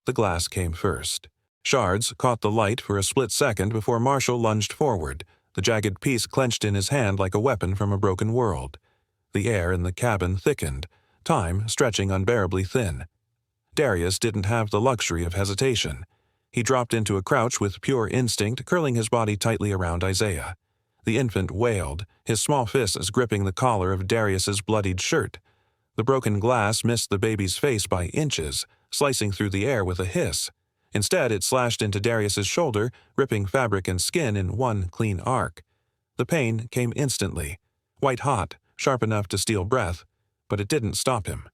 The glass came first. Shards caught the light for a split second before Marshall lunged forward, the jagged piece clenched in his hand like a weapon from a broken world. The air in the cabin thickened, time stretching unbearably thin. Darius didn't have the luxury of hesitation. He dropped into a crouch with pure instinct, curling his body tightly around Isaiah. The infant wailed, his small fists gripping the collar of Darius's bloodied shirt. The broken glass missed the baby's face by inches, slicing through the air with a hiss. Instead, it slashed into Darius's shoulder, ripping fabric and skin in one clean arc. The pain came instantly, white-hot, sharp enough to steal breath, but it didn't stop him.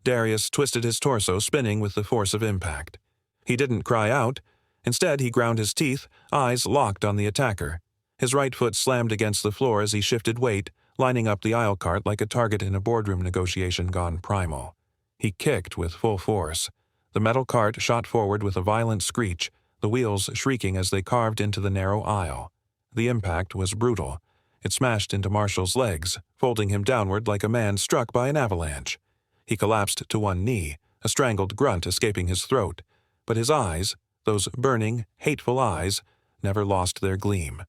Darius twisted his torso, spinning with the force of impact. He didn't cry out. Instead, he ground his teeth, eyes locked on the attacker. His right foot slammed against the floor as he shifted weight, lining up the aisle cart like a target in a boardroom negotiation gone primal. He kicked with full force. The metal cart shot forward with a violent screech, the wheels shrieking as they carved into the narrow aisle. The impact was brutal. It smashed into Marshall's legs, folding him downward like a man struck by an avalanche. He collapsed to one knee, a strangled grunt escaping his throat. But his eyes, those burning, hateful eyes, never lost their gleam.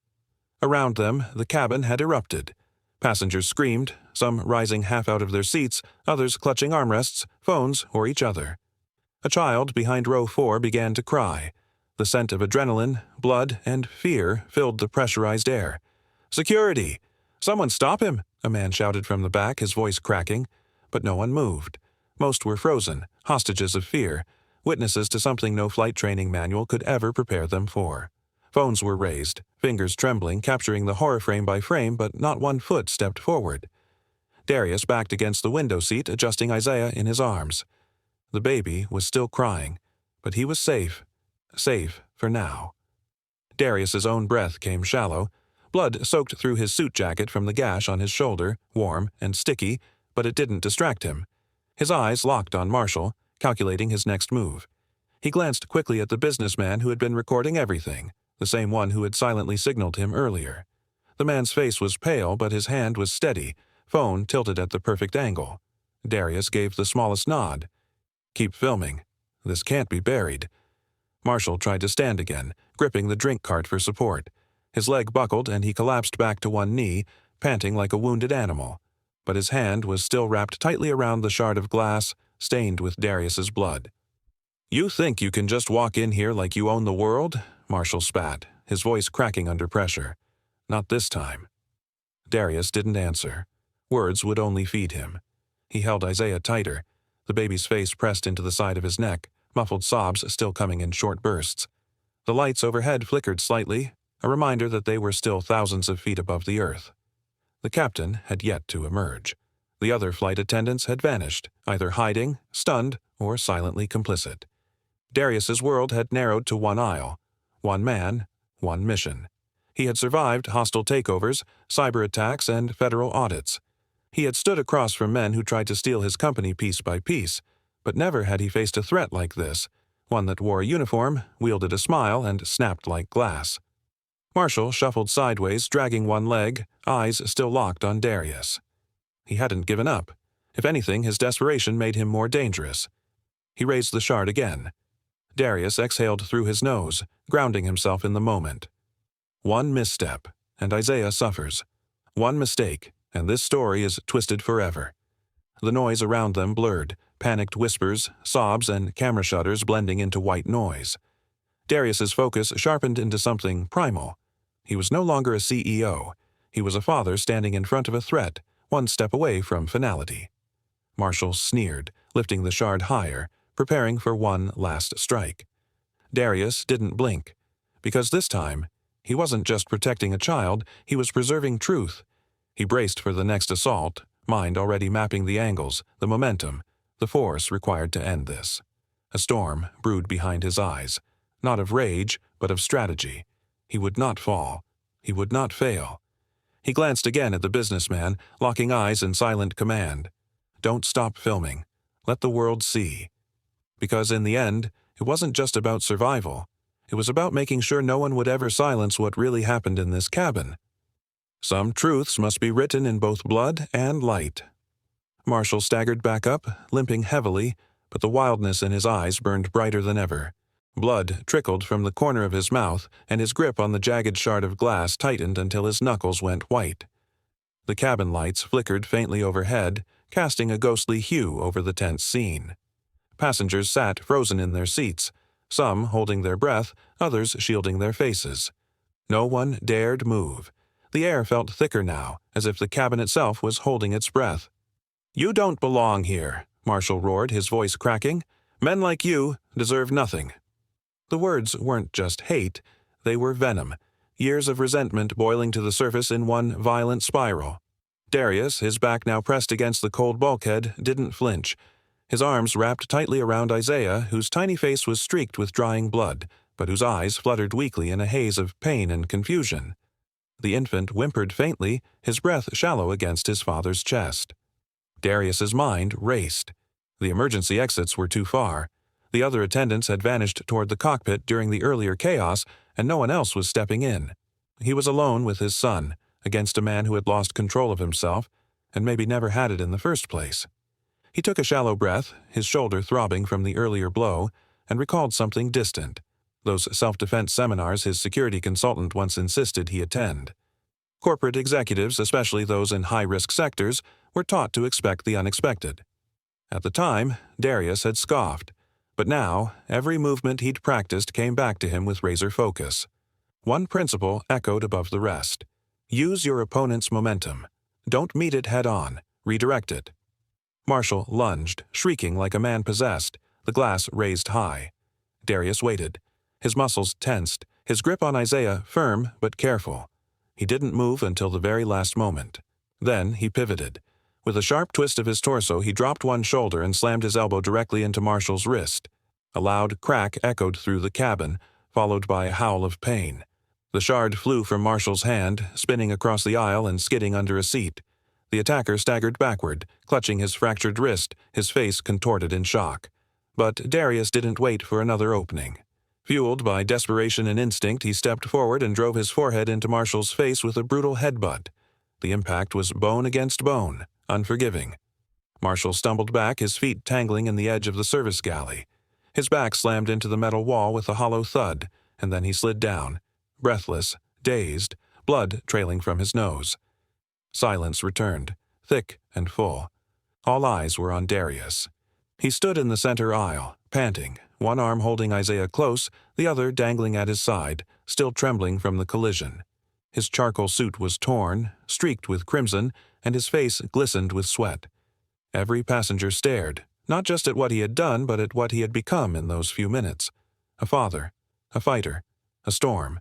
Around them, the cabin had erupted. Passengers screamed, some rising half out of their seats, others clutching armrests, phones, or each other. A child behind row 4 began to cry. The scent of adrenaline, blood, and fear filled the pressurized air. "Security! Someone stop him!" a man shouted from the back, his voice cracking. But no one moved. Most were frozen, hostages of fear, witnesses to something no flight training manual could ever prepare them for. Phones were raised, fingers trembling, capturing the horror frame by frame, but not one foot stepped forward. Darius backed against the window seat, adjusting Isaiah in his arms. The baby was still crying, but he was safe. Safe for now. Darius's own breath came shallow. Blood soaked through his suit jacket from the gash on his shoulder, warm and sticky, but it didn't distract him. His eyes locked on Marshall, calculating his next move. He glanced quickly at the businessman who had been recording everything, the same one who had silently signaled him earlier. The man's face was pale, but his hand was steady, phone tilted at the perfect angle. Darius gave the smallest nod. "Keep filming. This can't be buried." Marshall tried to stand again, gripping the drink cart for support. His leg buckled and he collapsed back to one knee, panting like a wounded animal. But his hand was still wrapped tightly around the shard of glass, stained with Darius's blood. "You think you can just walk in here like you own the world?" Marshall spat, his voice cracking under pressure. "Not this time." Darius didn't answer. Words would only feed him. He held Isaiah tighter, the baby's face pressed into the side of his neck, muffled sobs still coming in short bursts. The lights overhead flickered slightly, a reminder that they were still thousands of feet above the earth. The captain had yet to emerge. The other flight attendants had vanished, either hiding, stunned, or silently complicit. Darius's world had narrowed to one aisle, one man, one mission. He had survived hostile takeovers, cyber attacks, and federal audits. He had stood across from men who tried to steal his company piece by piece, but never had he faced a threat like this, one that wore a uniform, wielded a smile, and snapped like glass. Marshall shuffled sideways, dragging one leg, eyes still locked on Darius. He hadn't given up. If anything, his desperation made him more dangerous. He raised the shard again. Darius exhaled through his nose, grounding himself in the moment. One misstep, and Isaiah suffers. One mistake, and this story is twisted forever. The noise around them blurred, panicked whispers, sobs, and camera shutters blending into white noise. Darius's focus sharpened into something primal. He was no longer a CEO. He was a father standing in front of a threat, one step away from finality. Marshall sneered, lifting the shard higher, preparing for one last strike. Darius didn't blink, because this time, he wasn't just protecting a child, he was preserving truth. He braced for the next assault, mind already mapping the angles, the momentum, the force required to end this. A storm brewed behind his eyes, not of rage, but of strategy. He would not fall. He would not fail. He glanced again at the businessman, locking eyes in silent command. Don't stop filming. Let the world see. Because in the end, it wasn't just about survival. It was about making sure no one would ever silence what really happened in this cabin. Some truths must be written in both blood and light. Marshall staggered back up, limping heavily, but the wildness in his eyes burned brighter than ever. Blood trickled from the corner of his mouth, and his grip on the jagged shard of glass tightened until his knuckles went white. The cabin lights flickered faintly overhead, casting a ghostly hue over the tense scene. Passengers sat frozen in their seats, some holding their breath, others shielding their faces. No one dared move. The air felt thicker now, as if the cabin itself was holding its breath. "You don't belong here," Marshall roared, his voice cracking. "Men like you deserve nothing." The words weren't just hate, they were venom, years of resentment boiling to the surface in one violent spiral. Darius, his back now pressed against the cold bulkhead, didn't flinch. His arms wrapped tightly around Isaiah, whose tiny face was streaked with drying blood, but whose eyes fluttered weakly in a haze of pain and confusion. The infant whimpered faintly, his breath shallow against his father's chest. Darius's mind raced. The emergency exits were too far. The other attendants had vanished toward the cockpit during the earlier chaos, and no one else was stepping in. He was alone with his son, against a man who had lost control of himself, and maybe never had it in the first place. He took a shallow breath, his shoulder throbbing from the earlier blow, and recalled something distant. Those self-defense seminars his security consultant once insisted he attend. Corporate executives, especially those in high-risk sectors, were taught to expect the unexpected. At the time, Darius had scoffed, but now every movement he'd practiced came back to him with razor focus. One principle echoed above the rest. Use your opponent's momentum. Don't meet it head-on. Redirect it. Marshall lunged, shrieking like a man possessed, the glass raised high. Darius waited. His muscles tensed, his grip on Isaiah firm but careful. He didn't move until the very last moment. Then he pivoted. With a sharp twist of his torso, he dropped one shoulder and slammed his elbow directly into Marshall's wrist. A loud crack echoed through the cabin, followed by a howl of pain. The shard flew from Marshall's hand, spinning across the aisle and skidding under a seat. The attacker staggered backward, clutching his fractured wrist, his face contorted in shock. But Darius didn't wait for another opening. Fueled by desperation and instinct, he stepped forward and drove his forehead into Marshall's face with a brutal headbutt. The impact was bone against bone, unforgiving. Marshall stumbled back, his feet tangling in the edge of the service galley. His back slammed into the metal wall with a hollow thud, and then he slid down, breathless, dazed, blood trailing from his nose. Silence returned, thick and full. All eyes were on Darius. He stood in the center aisle, panting, one arm holding Isaiah close, the other dangling at his side, still trembling from the collision. His charcoal suit was torn, streaked with crimson, and his face glistened with sweat. Every passenger stared, not just at what he had done, but at what he had become in those few minutes. A father, a fighter, a storm.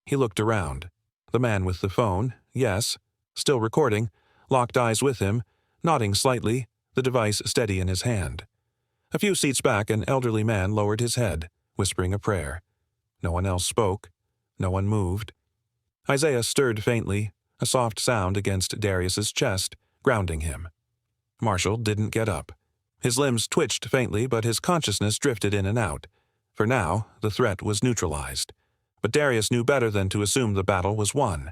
He looked around. The man with the phone, yes, still recording, locked eyes with him, nodding slightly, the device steady in his hand. A few seats back, an elderly man lowered his head, whispering a prayer. No one else spoke. No one moved. Isaiah stirred faintly, a soft sound against Darius's chest, grounding him. Marshall didn't get up. His limbs twitched faintly, but his consciousness drifted in and out. For now, the threat was neutralized. But Darius knew better than to assume the battle was won.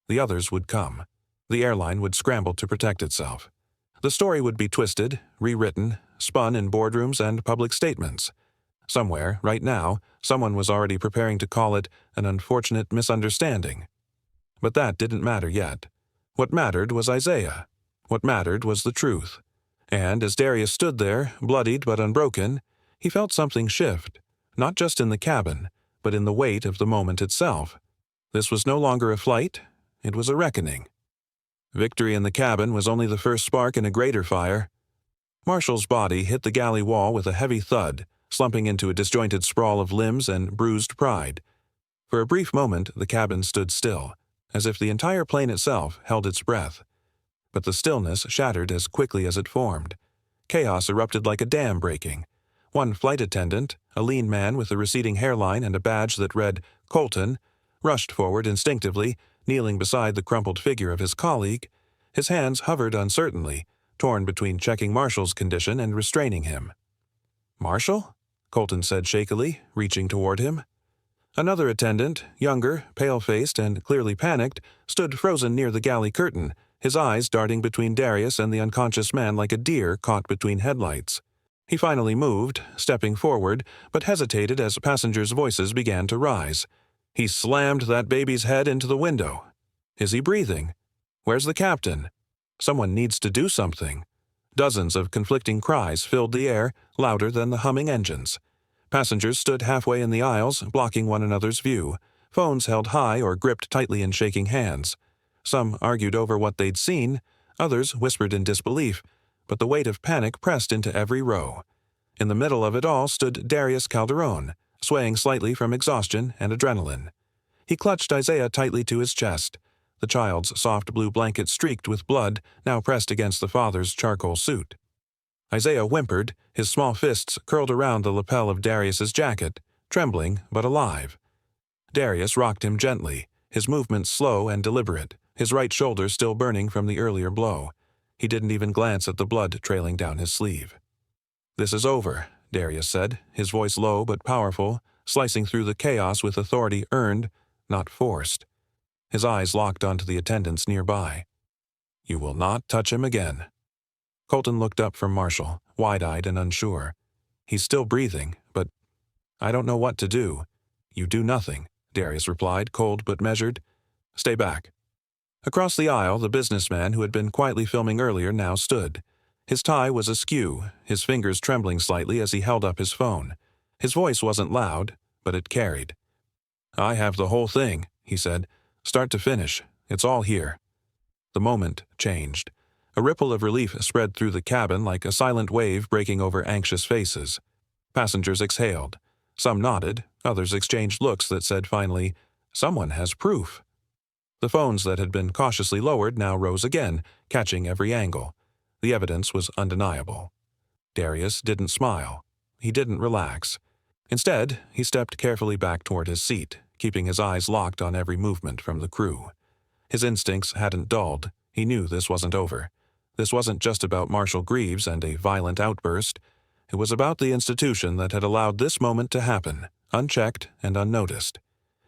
The others would come. The airline would scramble to protect itself. The story would be twisted, rewritten, spun in boardrooms and public statements. Somewhere, right now, someone was already preparing to call it an unfortunate misunderstanding. But that didn't matter yet. What mattered was Isaiah. What mattered was the truth. And as Darius stood there, bloodied but unbroken, he felt something shift, not just in the cabin, but in the weight of the moment itself. This was no longer a flight, it was a reckoning. Victory in the cabin was only the first spark in a greater fire. Marshall's body hit the galley wall with a heavy thud, slumping into a disjointed sprawl of limbs and bruised pride. For a brief moment, the cabin stood still, as if the entire plane itself held its breath. But the stillness shattered as quickly as it formed. Chaos erupted like a dam breaking. One flight attendant, a lean man with a receding hairline and a badge that read Colton, rushed forward instinctively, kneeling beside the crumpled figure of his colleague. His hands hovered uncertainly, torn between checking Marshall's condition and restraining him. "Marshall?" Colton said shakily, reaching toward him. Another attendant, younger, pale-faced, and clearly panicked, stood frozen near the galley curtain, his eyes darting between Darius and the unconscious man like a deer caught between headlights. He finally moved, stepping forward, but hesitated as passengers' voices began to rise. He slammed that baby's head into the window. Is he breathing? Where's the captain? Someone needs to do something. Dozens of conflicting cries filled the air, louder than the humming engines. Passengers stood halfway in the aisles, blocking one another's view, phones held high or gripped tightly in shaking hands. Some argued over what they'd seen, others whispered in disbelief, but the weight of panic pressed into every row. In the middle of it all stood Darius Calderon, swaying slightly from exhaustion and adrenaline. He clutched Isaiah tightly to his chest. The child's soft blue blanket streaked with blood, now pressed against the father's charcoal suit. Isaiah whimpered, his small fists curled around the lapel of Darius's jacket, trembling but alive. Darius rocked him gently, his movements slow and deliberate, his right shoulder still burning from the earlier blow. He didn't even glance at the blood trailing down his sleeve. "This is over," Darius said, his voice low but powerful, slicing through the chaos with authority earned, not forced. His eyes locked onto the attendants nearby. "You will not touch him again." Colton looked up from Marshall, wide-eyed and unsure. "He's still breathing, but I don't know what to do." "You do nothing," Darius replied, cold but measured. "Stay back." Across the aisle, the businessman who had been quietly filming earlier now stood. His tie was askew, his fingers trembling slightly as he held up his phone. His voice wasn't loud, but it carried. "I have the whole thing," he said. "Start to finish. It's all here." The moment changed. A ripple of relief spread through the cabin like a silent wave breaking over anxious faces. Passengers exhaled. Some nodded, others exchanged looks that said finally, "Someone has proof." The phones that had been cautiously lowered now rose again, catching every angle. The evidence was undeniable. Darius didn't smile. He didn't relax. Instead, he stepped carefully back toward his seat, keeping his eyes locked on every movement from the crew. His instincts hadn't dulled. He knew this wasn't over. This wasn't just about Marshall Greaves and a violent outburst. It was about the institution that had allowed this moment to happen, unchecked and unnoticed.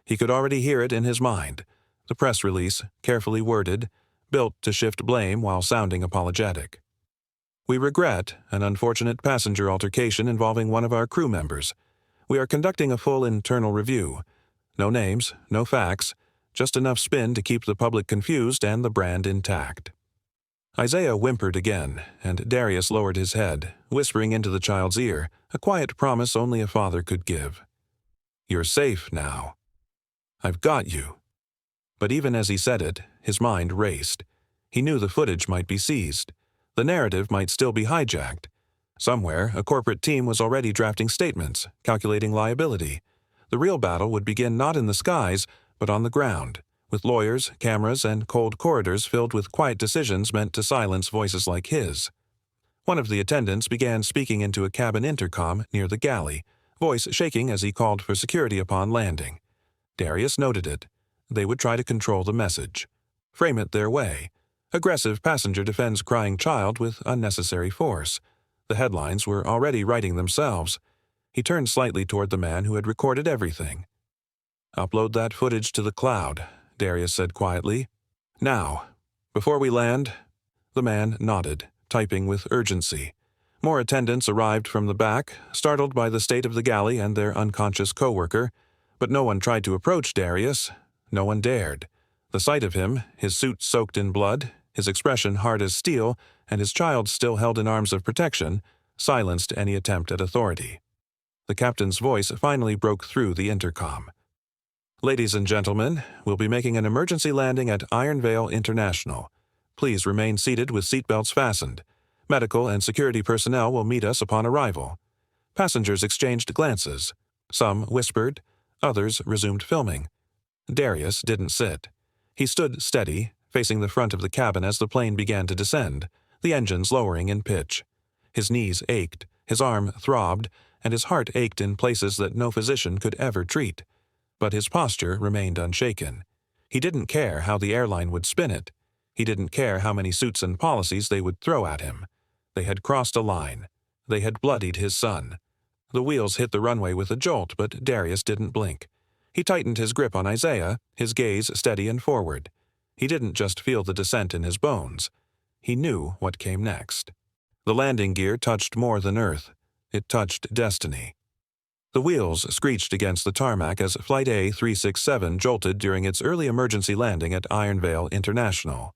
He could already hear it in his mind. The press release, carefully worded, built to shift blame while sounding apologetic. "We regret an unfortunate passenger altercation involving one of our crew members. We are conducting a full internal review. No names, no facts, just enough spin to keep the public confused and the brand intact." Isaiah whimpered again, and Darius lowered his head, whispering into the child's ear, a quiet promise only a father could give. "You're safe now. I've got you." But even as he said it, his mind raced. He knew the footage might be seized. The narrative might still be hijacked. Somewhere, a corporate team was already drafting statements, calculating liability. The real battle would begin not in the skies, but on the ground, with lawyers, cameras, and cold corridors filled with quiet decisions meant to silence voices like his. One of the attendants began speaking into a cabin intercom near the galley, voice shaking as he called for security upon landing. Darius noted it. They would try to control the message. Frame it their way. Aggressive passenger defends crying child with unnecessary force. The headlines were already writing themselves. He turned slightly toward the man who had recorded everything. "Upload that footage to the cloud," Darius said quietly. "Now. Before we land." The man nodded, typing with urgency. More attendants arrived from the back, startled by the state of the galley and their unconscious co-worker, but no one tried to approach Darius. No one dared. The sight of him, his suit soaked in blood, his expression hard as steel, and his child still held in arms of protection, silenced any attempt at authority. The captain's voice finally broke through the intercom. "Ladies and gentlemen, we'll be making an emergency landing at Iron Vale International. Please remain seated with seatbelts fastened. Medical and security personnel will meet us upon arrival." Passengers exchanged glances. Some whispered, others resumed filming. Darius didn't sit. He stood steady, facing the front of the cabin as the plane began to descend, the engines lowering in pitch. His knees ached, his arm throbbed, and his heart ached in places that no physician could ever treat. But his posture remained unshaken. He didn't care how the airline would spin it. He didn't care how many suits and policies they would throw at him. They had crossed a line. They had bloodied his son. The wheels hit the runway with a jolt, but Darius didn't blink. He tightened his grip on Isaiah, his gaze steady and forward. He didn't just feel the descent in his bones. He knew what came next. The landing gear touched more than Earth. It touched destiny. The wheels screeched against the tarmac as Flight A367 jolted during its early emergency landing at Iron Vale International.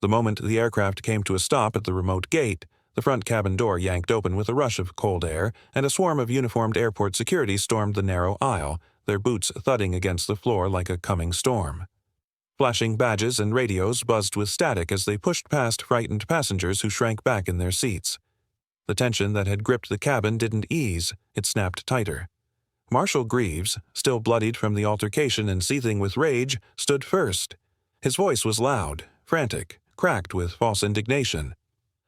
The moment the aircraft came to a stop at the remote gate, the front cabin door yanked open with a rush of cold air, and a swarm of uniformed airport security stormed the narrow aisle, their boots thudding against the floor like a coming storm. Flashing badges and radios buzzed with static as they pushed past frightened passengers who shrank back in their seats. The tension that had gripped the cabin didn't ease, it snapped tighter. Marshal Greaves, still bloodied from the altercation and seething with rage, stood first. His voice was loud, frantic, cracked with false indignation.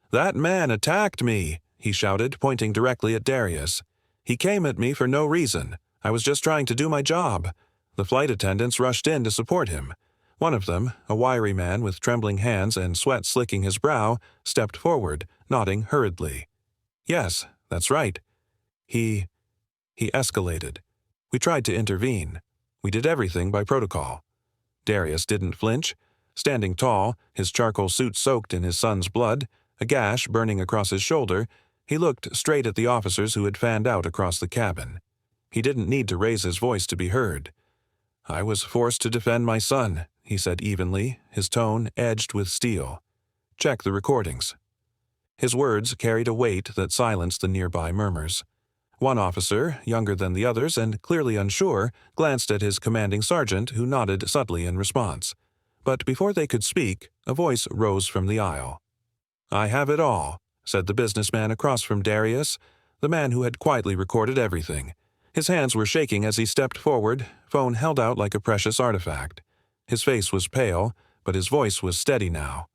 "That man attacked me," he shouted, pointing directly at Darius. "He came at me for no reason. I was just trying to do my job." The flight attendants rushed in to support him. One of them, a wiry man with trembling hands and sweat slicking his brow, stepped forward, nodding hurriedly. "Yes, that's right. He escalated. We tried to intervene. We did everything by protocol." Darius didn't flinch. Standing tall, his charcoal suit soaked in his son's blood, a gash burning across his shoulder, he looked straight at the officers who had fanned out across the cabin. He didn't need to raise his voice to be heard. "I was forced to defend my son," he said evenly, his tone edged with steel. "Check the recordings." His words carried a weight that silenced the nearby murmurs. One officer, younger than the others and clearly unsure, glanced at his commanding sergeant, who nodded subtly in response. But before they could speak, a voice rose from the aisle. "I have it all," said the businessman across from Darius, the man who had quietly recorded everything. His hands were shaking as he stepped forward, phone held out like a precious artifact. His face was pale, but his voice was steady now.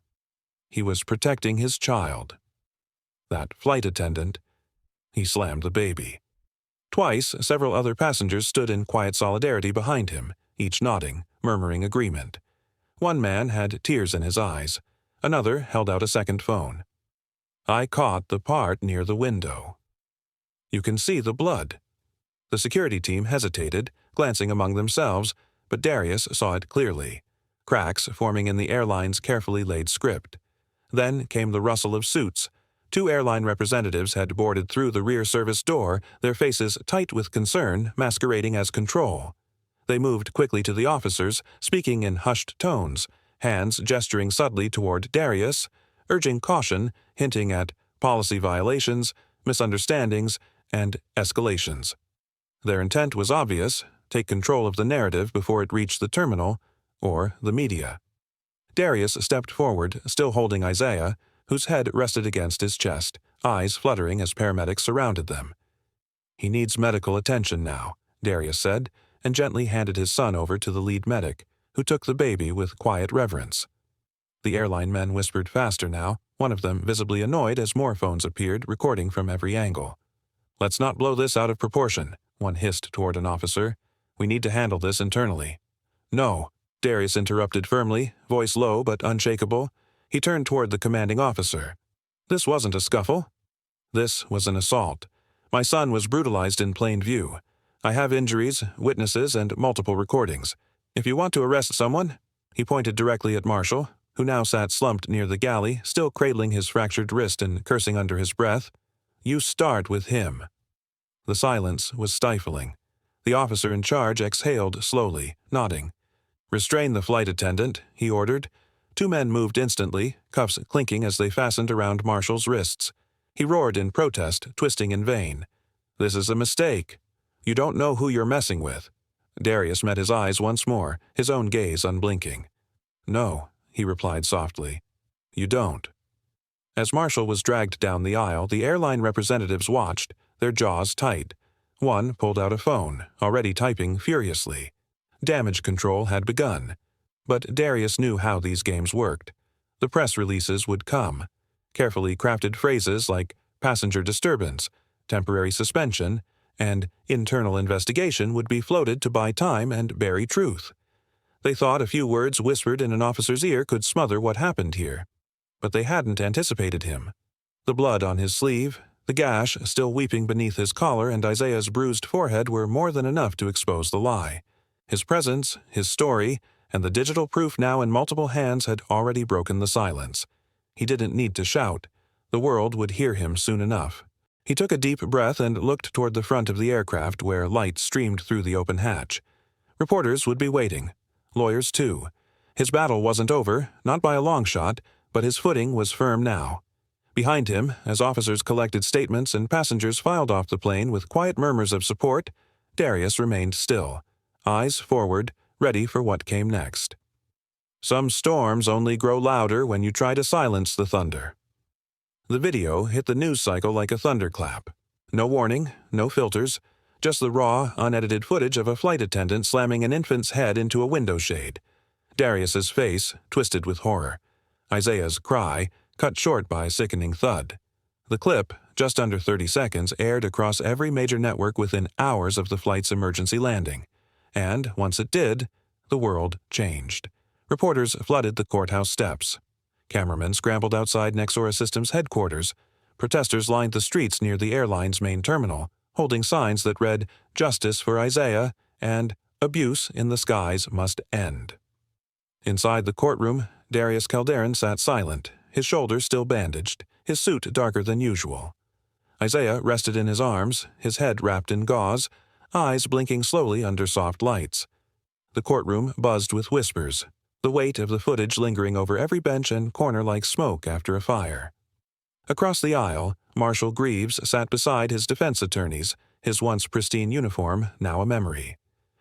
He was protecting his child. That flight attendant. He slammed the baby. Twice, several other passengers stood in quiet solidarity behind him, each nodding, murmuring agreement. One man had tears in his eyes. Another held out a second phone. "I caught the part near the window. You can see the blood." The security team hesitated, glancing among themselves, but Darius saw it clearly. Cracks forming in the airline's carefully laid script. Then came the rustle of suits. 2 airline representatives had boarded through the rear service door, their faces tight with concern, masquerading as control. They moved quickly to the officers, speaking in hushed tones, hands gesturing subtly toward Darius, urging caution, hinting at policy violations, misunderstandings, and escalations. Their intent was obvious: take control of the narrative before it reached the terminal, or the media. Darius stepped forward, still holding Isaiah, whose head rested against his chest, eyes fluttering as paramedics surrounded them. "He needs medical attention now," Darius said, and gently handed his son over to the lead medic, who took the baby with quiet reverence. The airline men whispered faster now, one of them visibly annoyed as more phones appeared, recording from every angle. "Let's not blow this out of proportion," one hissed toward an officer. "We need to handle this internally." "No," Darius interrupted firmly, voice low but unshakable. He turned toward the commanding officer. "This wasn't a scuffle. This was an assault. My son was brutalized in plain view. I have injuries, witnesses, and multiple recordings. If you want to arrest someone," he pointed directly at Marshall, who now sat slumped near the galley, still cradling his fractured wrist and cursing under his breath, You start with him." The silence was stifling. The officer in charge exhaled slowly, nodding. "Restrain the flight attendant," he ordered. Two men moved instantly, cuffs clinking as they fastened around Marshall's wrists. He roared in protest, twisting in vain. "This is a mistake. You don't know who you're messing with." Darius met his eyes once more, his own gaze unblinking. "No," he replied softly. "You don't." As Marshall was dragged down the aisle, the airline representatives watched, their jaws tight. One pulled out a phone, already typing furiously. Damage control had begun. But Darius knew how these games worked. The press releases would come. Carefully crafted phrases like passenger disturbance, temporary suspension, and internal investigation would be floated to buy time and bury truth. They thought a few words whispered in an officer's ear could smother what happened here. But they hadn't anticipated him. The blood on his sleeve, the gash still weeping beneath his collar, and Isaiah's bruised forehead were more than enough to expose the lie. His presence, his story, and the digital proof now in multiple hands had already broken the silence. He didn't need to shout. The world would hear him soon enough. He took a deep breath and looked toward the front of the aircraft where light streamed through the open hatch. Reporters would be waiting. Lawyers, too. His battle wasn't over, not by a long shot, but his footing was firm now. Behind him, as officers collected statements and passengers filed off the plane with quiet murmurs of support, Darius remained still, eyes forward, ready for what came next. Some storms only grow louder when you try to silence the thunder. The video hit the news cycle like a thunderclap. No warning, no filters, just the raw, unedited footage of a flight attendant slamming an infant's head into a window shade. Darius's face twisted with horror. Isaiah's cry, cut short by a sickening thud. The clip, just under 30 seconds, aired across every major network within hours of the flight's emergency landing. And, once it did, the world changed. Reporters flooded the courthouse steps. Cameramen scrambled outside Nexora Systems headquarters. Protesters lined the streets near the airline's main terminal, holding signs that read, "Justice for Isaiah," and "Abuse in the skies must end." Inside the courtroom, Darius Calderon sat silent, his shoulders still bandaged, his suit darker than usual. Isaiah rested in his arms, his head wrapped in gauze, eyes blinking slowly under soft lights. The courtroom buzzed with whispers, the weight of the footage lingering over every bench and corner like smoke after a fire. Across the aisle, Marshal Greaves sat beside his defense attorneys, his once pristine uniform now a memory.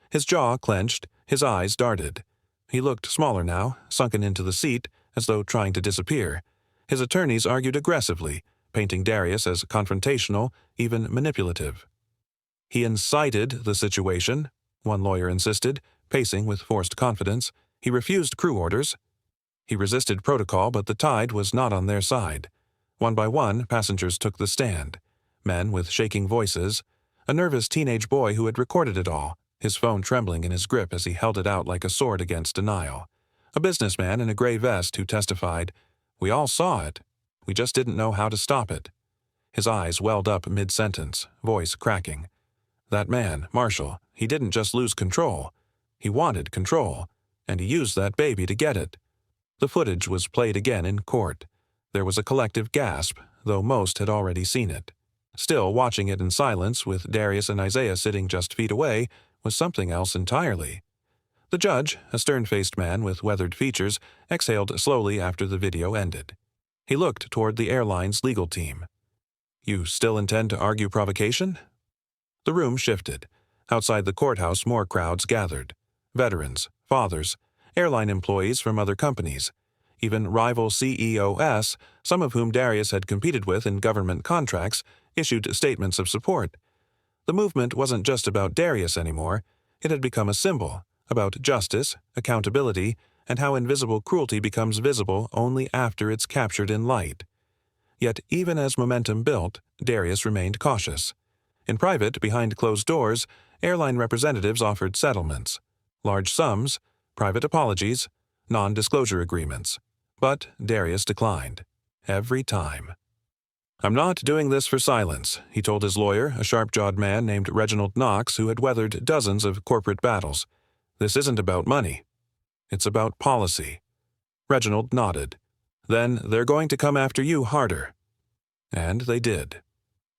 His jaw clenched, his eyes darted. He looked smaller now, sunken into the seat, as though trying to disappear. His attorneys argued aggressively, painting Darius as confrontational, even manipulative. "He incited the situation," one lawyer insisted, pacing with forced confidence. "He refused crew orders." He resisted protocol, but the tide was not on their side. One by one, passengers took the stand. Men with shaking voices, a nervous teenage boy who had recorded it all, his phone trembling in his grip as he held it out like a sword against denial. A businessman in a gray vest who testified, "We all saw it. We just didn't know how to stop it." His eyes welled up mid-sentence, voice cracking. That man, Marshall, he didn't just lose control. He wanted control, and he used that baby to get it. The footage was played again in court. There was a collective gasp, though most had already seen it. Still, watching it in silence, with Darius and Isaiah sitting just feet away, was something else entirely. The judge, a stern-faced man with weathered features, exhaled slowly after the video ended. He looked toward the airline's legal team. "You still intend to argue provocation?" The room shifted. Outside the courthouse, more crowds gathered. Veterans, fathers, airline employees from other companies, even rival CEOs, some of whom Darius had competed with in government contracts, issued statements of support. The movement wasn't just about Darius anymore. It had become a symbol, about justice, accountability, and how invisible cruelty becomes visible only after it's captured in light. Yet even as momentum built, Darius remained cautious. In private, behind closed doors, airline representatives offered settlements. Large sums, private apologies, non-disclosure agreements. But Darius declined. Every time. "I'm not doing this for silence," he told his lawyer, a sharp-jawed man named Reginald Knox who had weathered dozens of corporate battles. "This isn't about money. It's about policy." Reginald nodded. "Then they're going to come after you harder." And they did.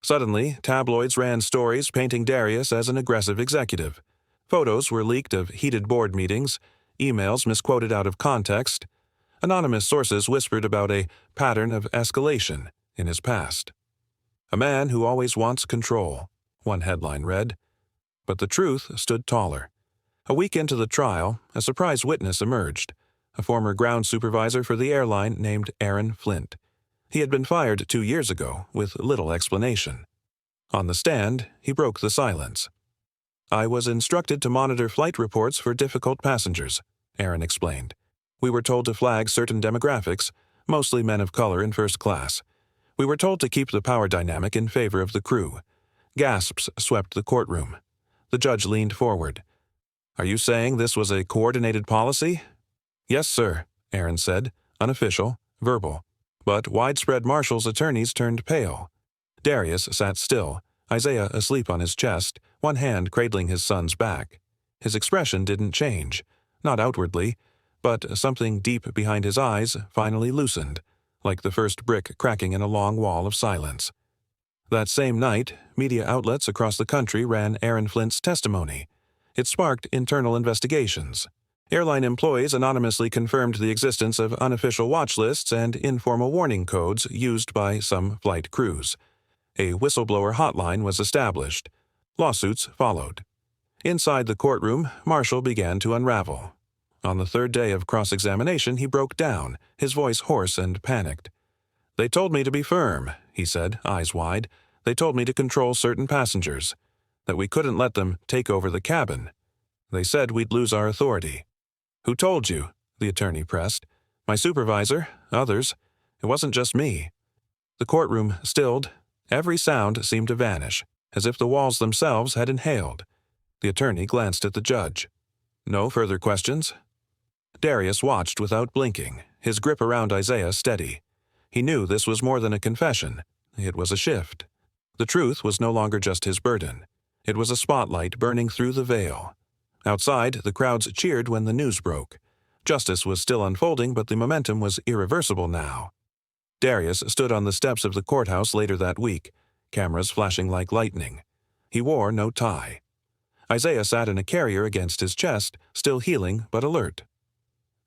Suddenly, tabloids ran stories painting Darius as an aggressive executive. Photos were leaked of heated board meetings, emails misquoted out of context. Anonymous sources whispered about a pattern of escalation in his past. "A man who always wants control," one headline read. But the truth stood taller. A week into the trial, a surprise witness emerged, a former ground supervisor for the airline named Aaron Flint. He had been fired 2 years ago, with little explanation. On the stand, he broke the silence. "I was instructed to monitor flight reports for difficult passengers," Aaron explained. "We were told to flag certain demographics, mostly men of color in first class. We were told to keep the power dynamic in favor of the crew." Gasps swept the courtroom. The judge leaned forward. "Are you saying this was a coordinated policy?" "Yes, sir," Aaron said, unofficial, verbal. But widespread Marshall's attorneys turned pale. Darius sat still, Isaiah asleep on his chest, one hand cradling his son's back. His expression didn't change, not outwardly, but something deep behind his eyes finally loosened, like the first brick cracking in a long wall of silence. That same night, media outlets across the country ran Aaron Flint's testimony. It sparked internal investigations. Airline employees anonymously confirmed the existence of unofficial watch lists and informal warning codes used by some flight crews. A whistleblower hotline was established. Lawsuits followed. Inside the courtroom, Marshall began to unravel. On the third day of cross-examination, he broke down, his voice hoarse and panicked. "They told me to be firm," he said, eyes wide. "They told me to control certain passengers, that we couldn't let them take over the cabin. They said we'd lose our authority." "Who told you?" the attorney pressed. "My supervisor, others. It wasn't just me." The courtroom stilled. Every sound seemed to vanish, as if the walls themselves had inhaled. The attorney glanced at the judge. "No further questions?" Darius watched without blinking, his grip around Isaiah steady. He knew this was more than a confession. It was a shift. The truth was no longer just his burden. It was a spotlight burning through the veil. Outside, the crowds cheered when the news broke. Justice was still unfolding, but the momentum was irreversible now. Darius stood on the steps of the courthouse later that week, cameras flashing like lightning. He wore no tie. Isaiah sat in a carrier against his chest, still healing but alert.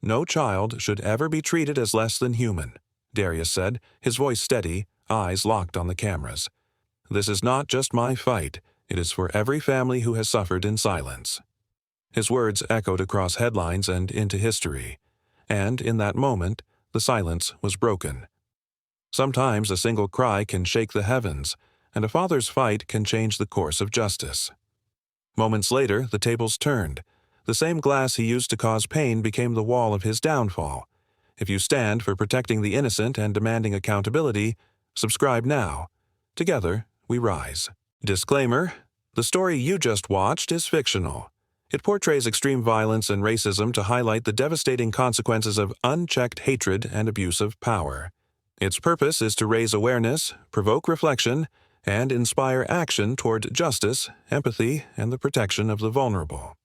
"No child should ever be treated as less than human," Darius said, his voice steady, eyes locked on the cameras. "This is not just my fight. It is for every family who has suffered in silence." His words echoed across headlines and into history. And in that moment, the silence was broken. Sometimes a single cry can shake the heavens, and a father's fight can change the course of justice. Moments later, the tables turned. The same glass he used to cause pain became the wall of his downfall. If you stand for protecting the innocent and demanding accountability, subscribe now. Together, we rise. Disclaimer: the story you just watched is fictional. It portrays extreme violence and racism to highlight the devastating consequences of unchecked hatred and abuse of power. Its purpose is to raise awareness, provoke reflection, and inspire action toward justice, empathy, and the protection of the vulnerable.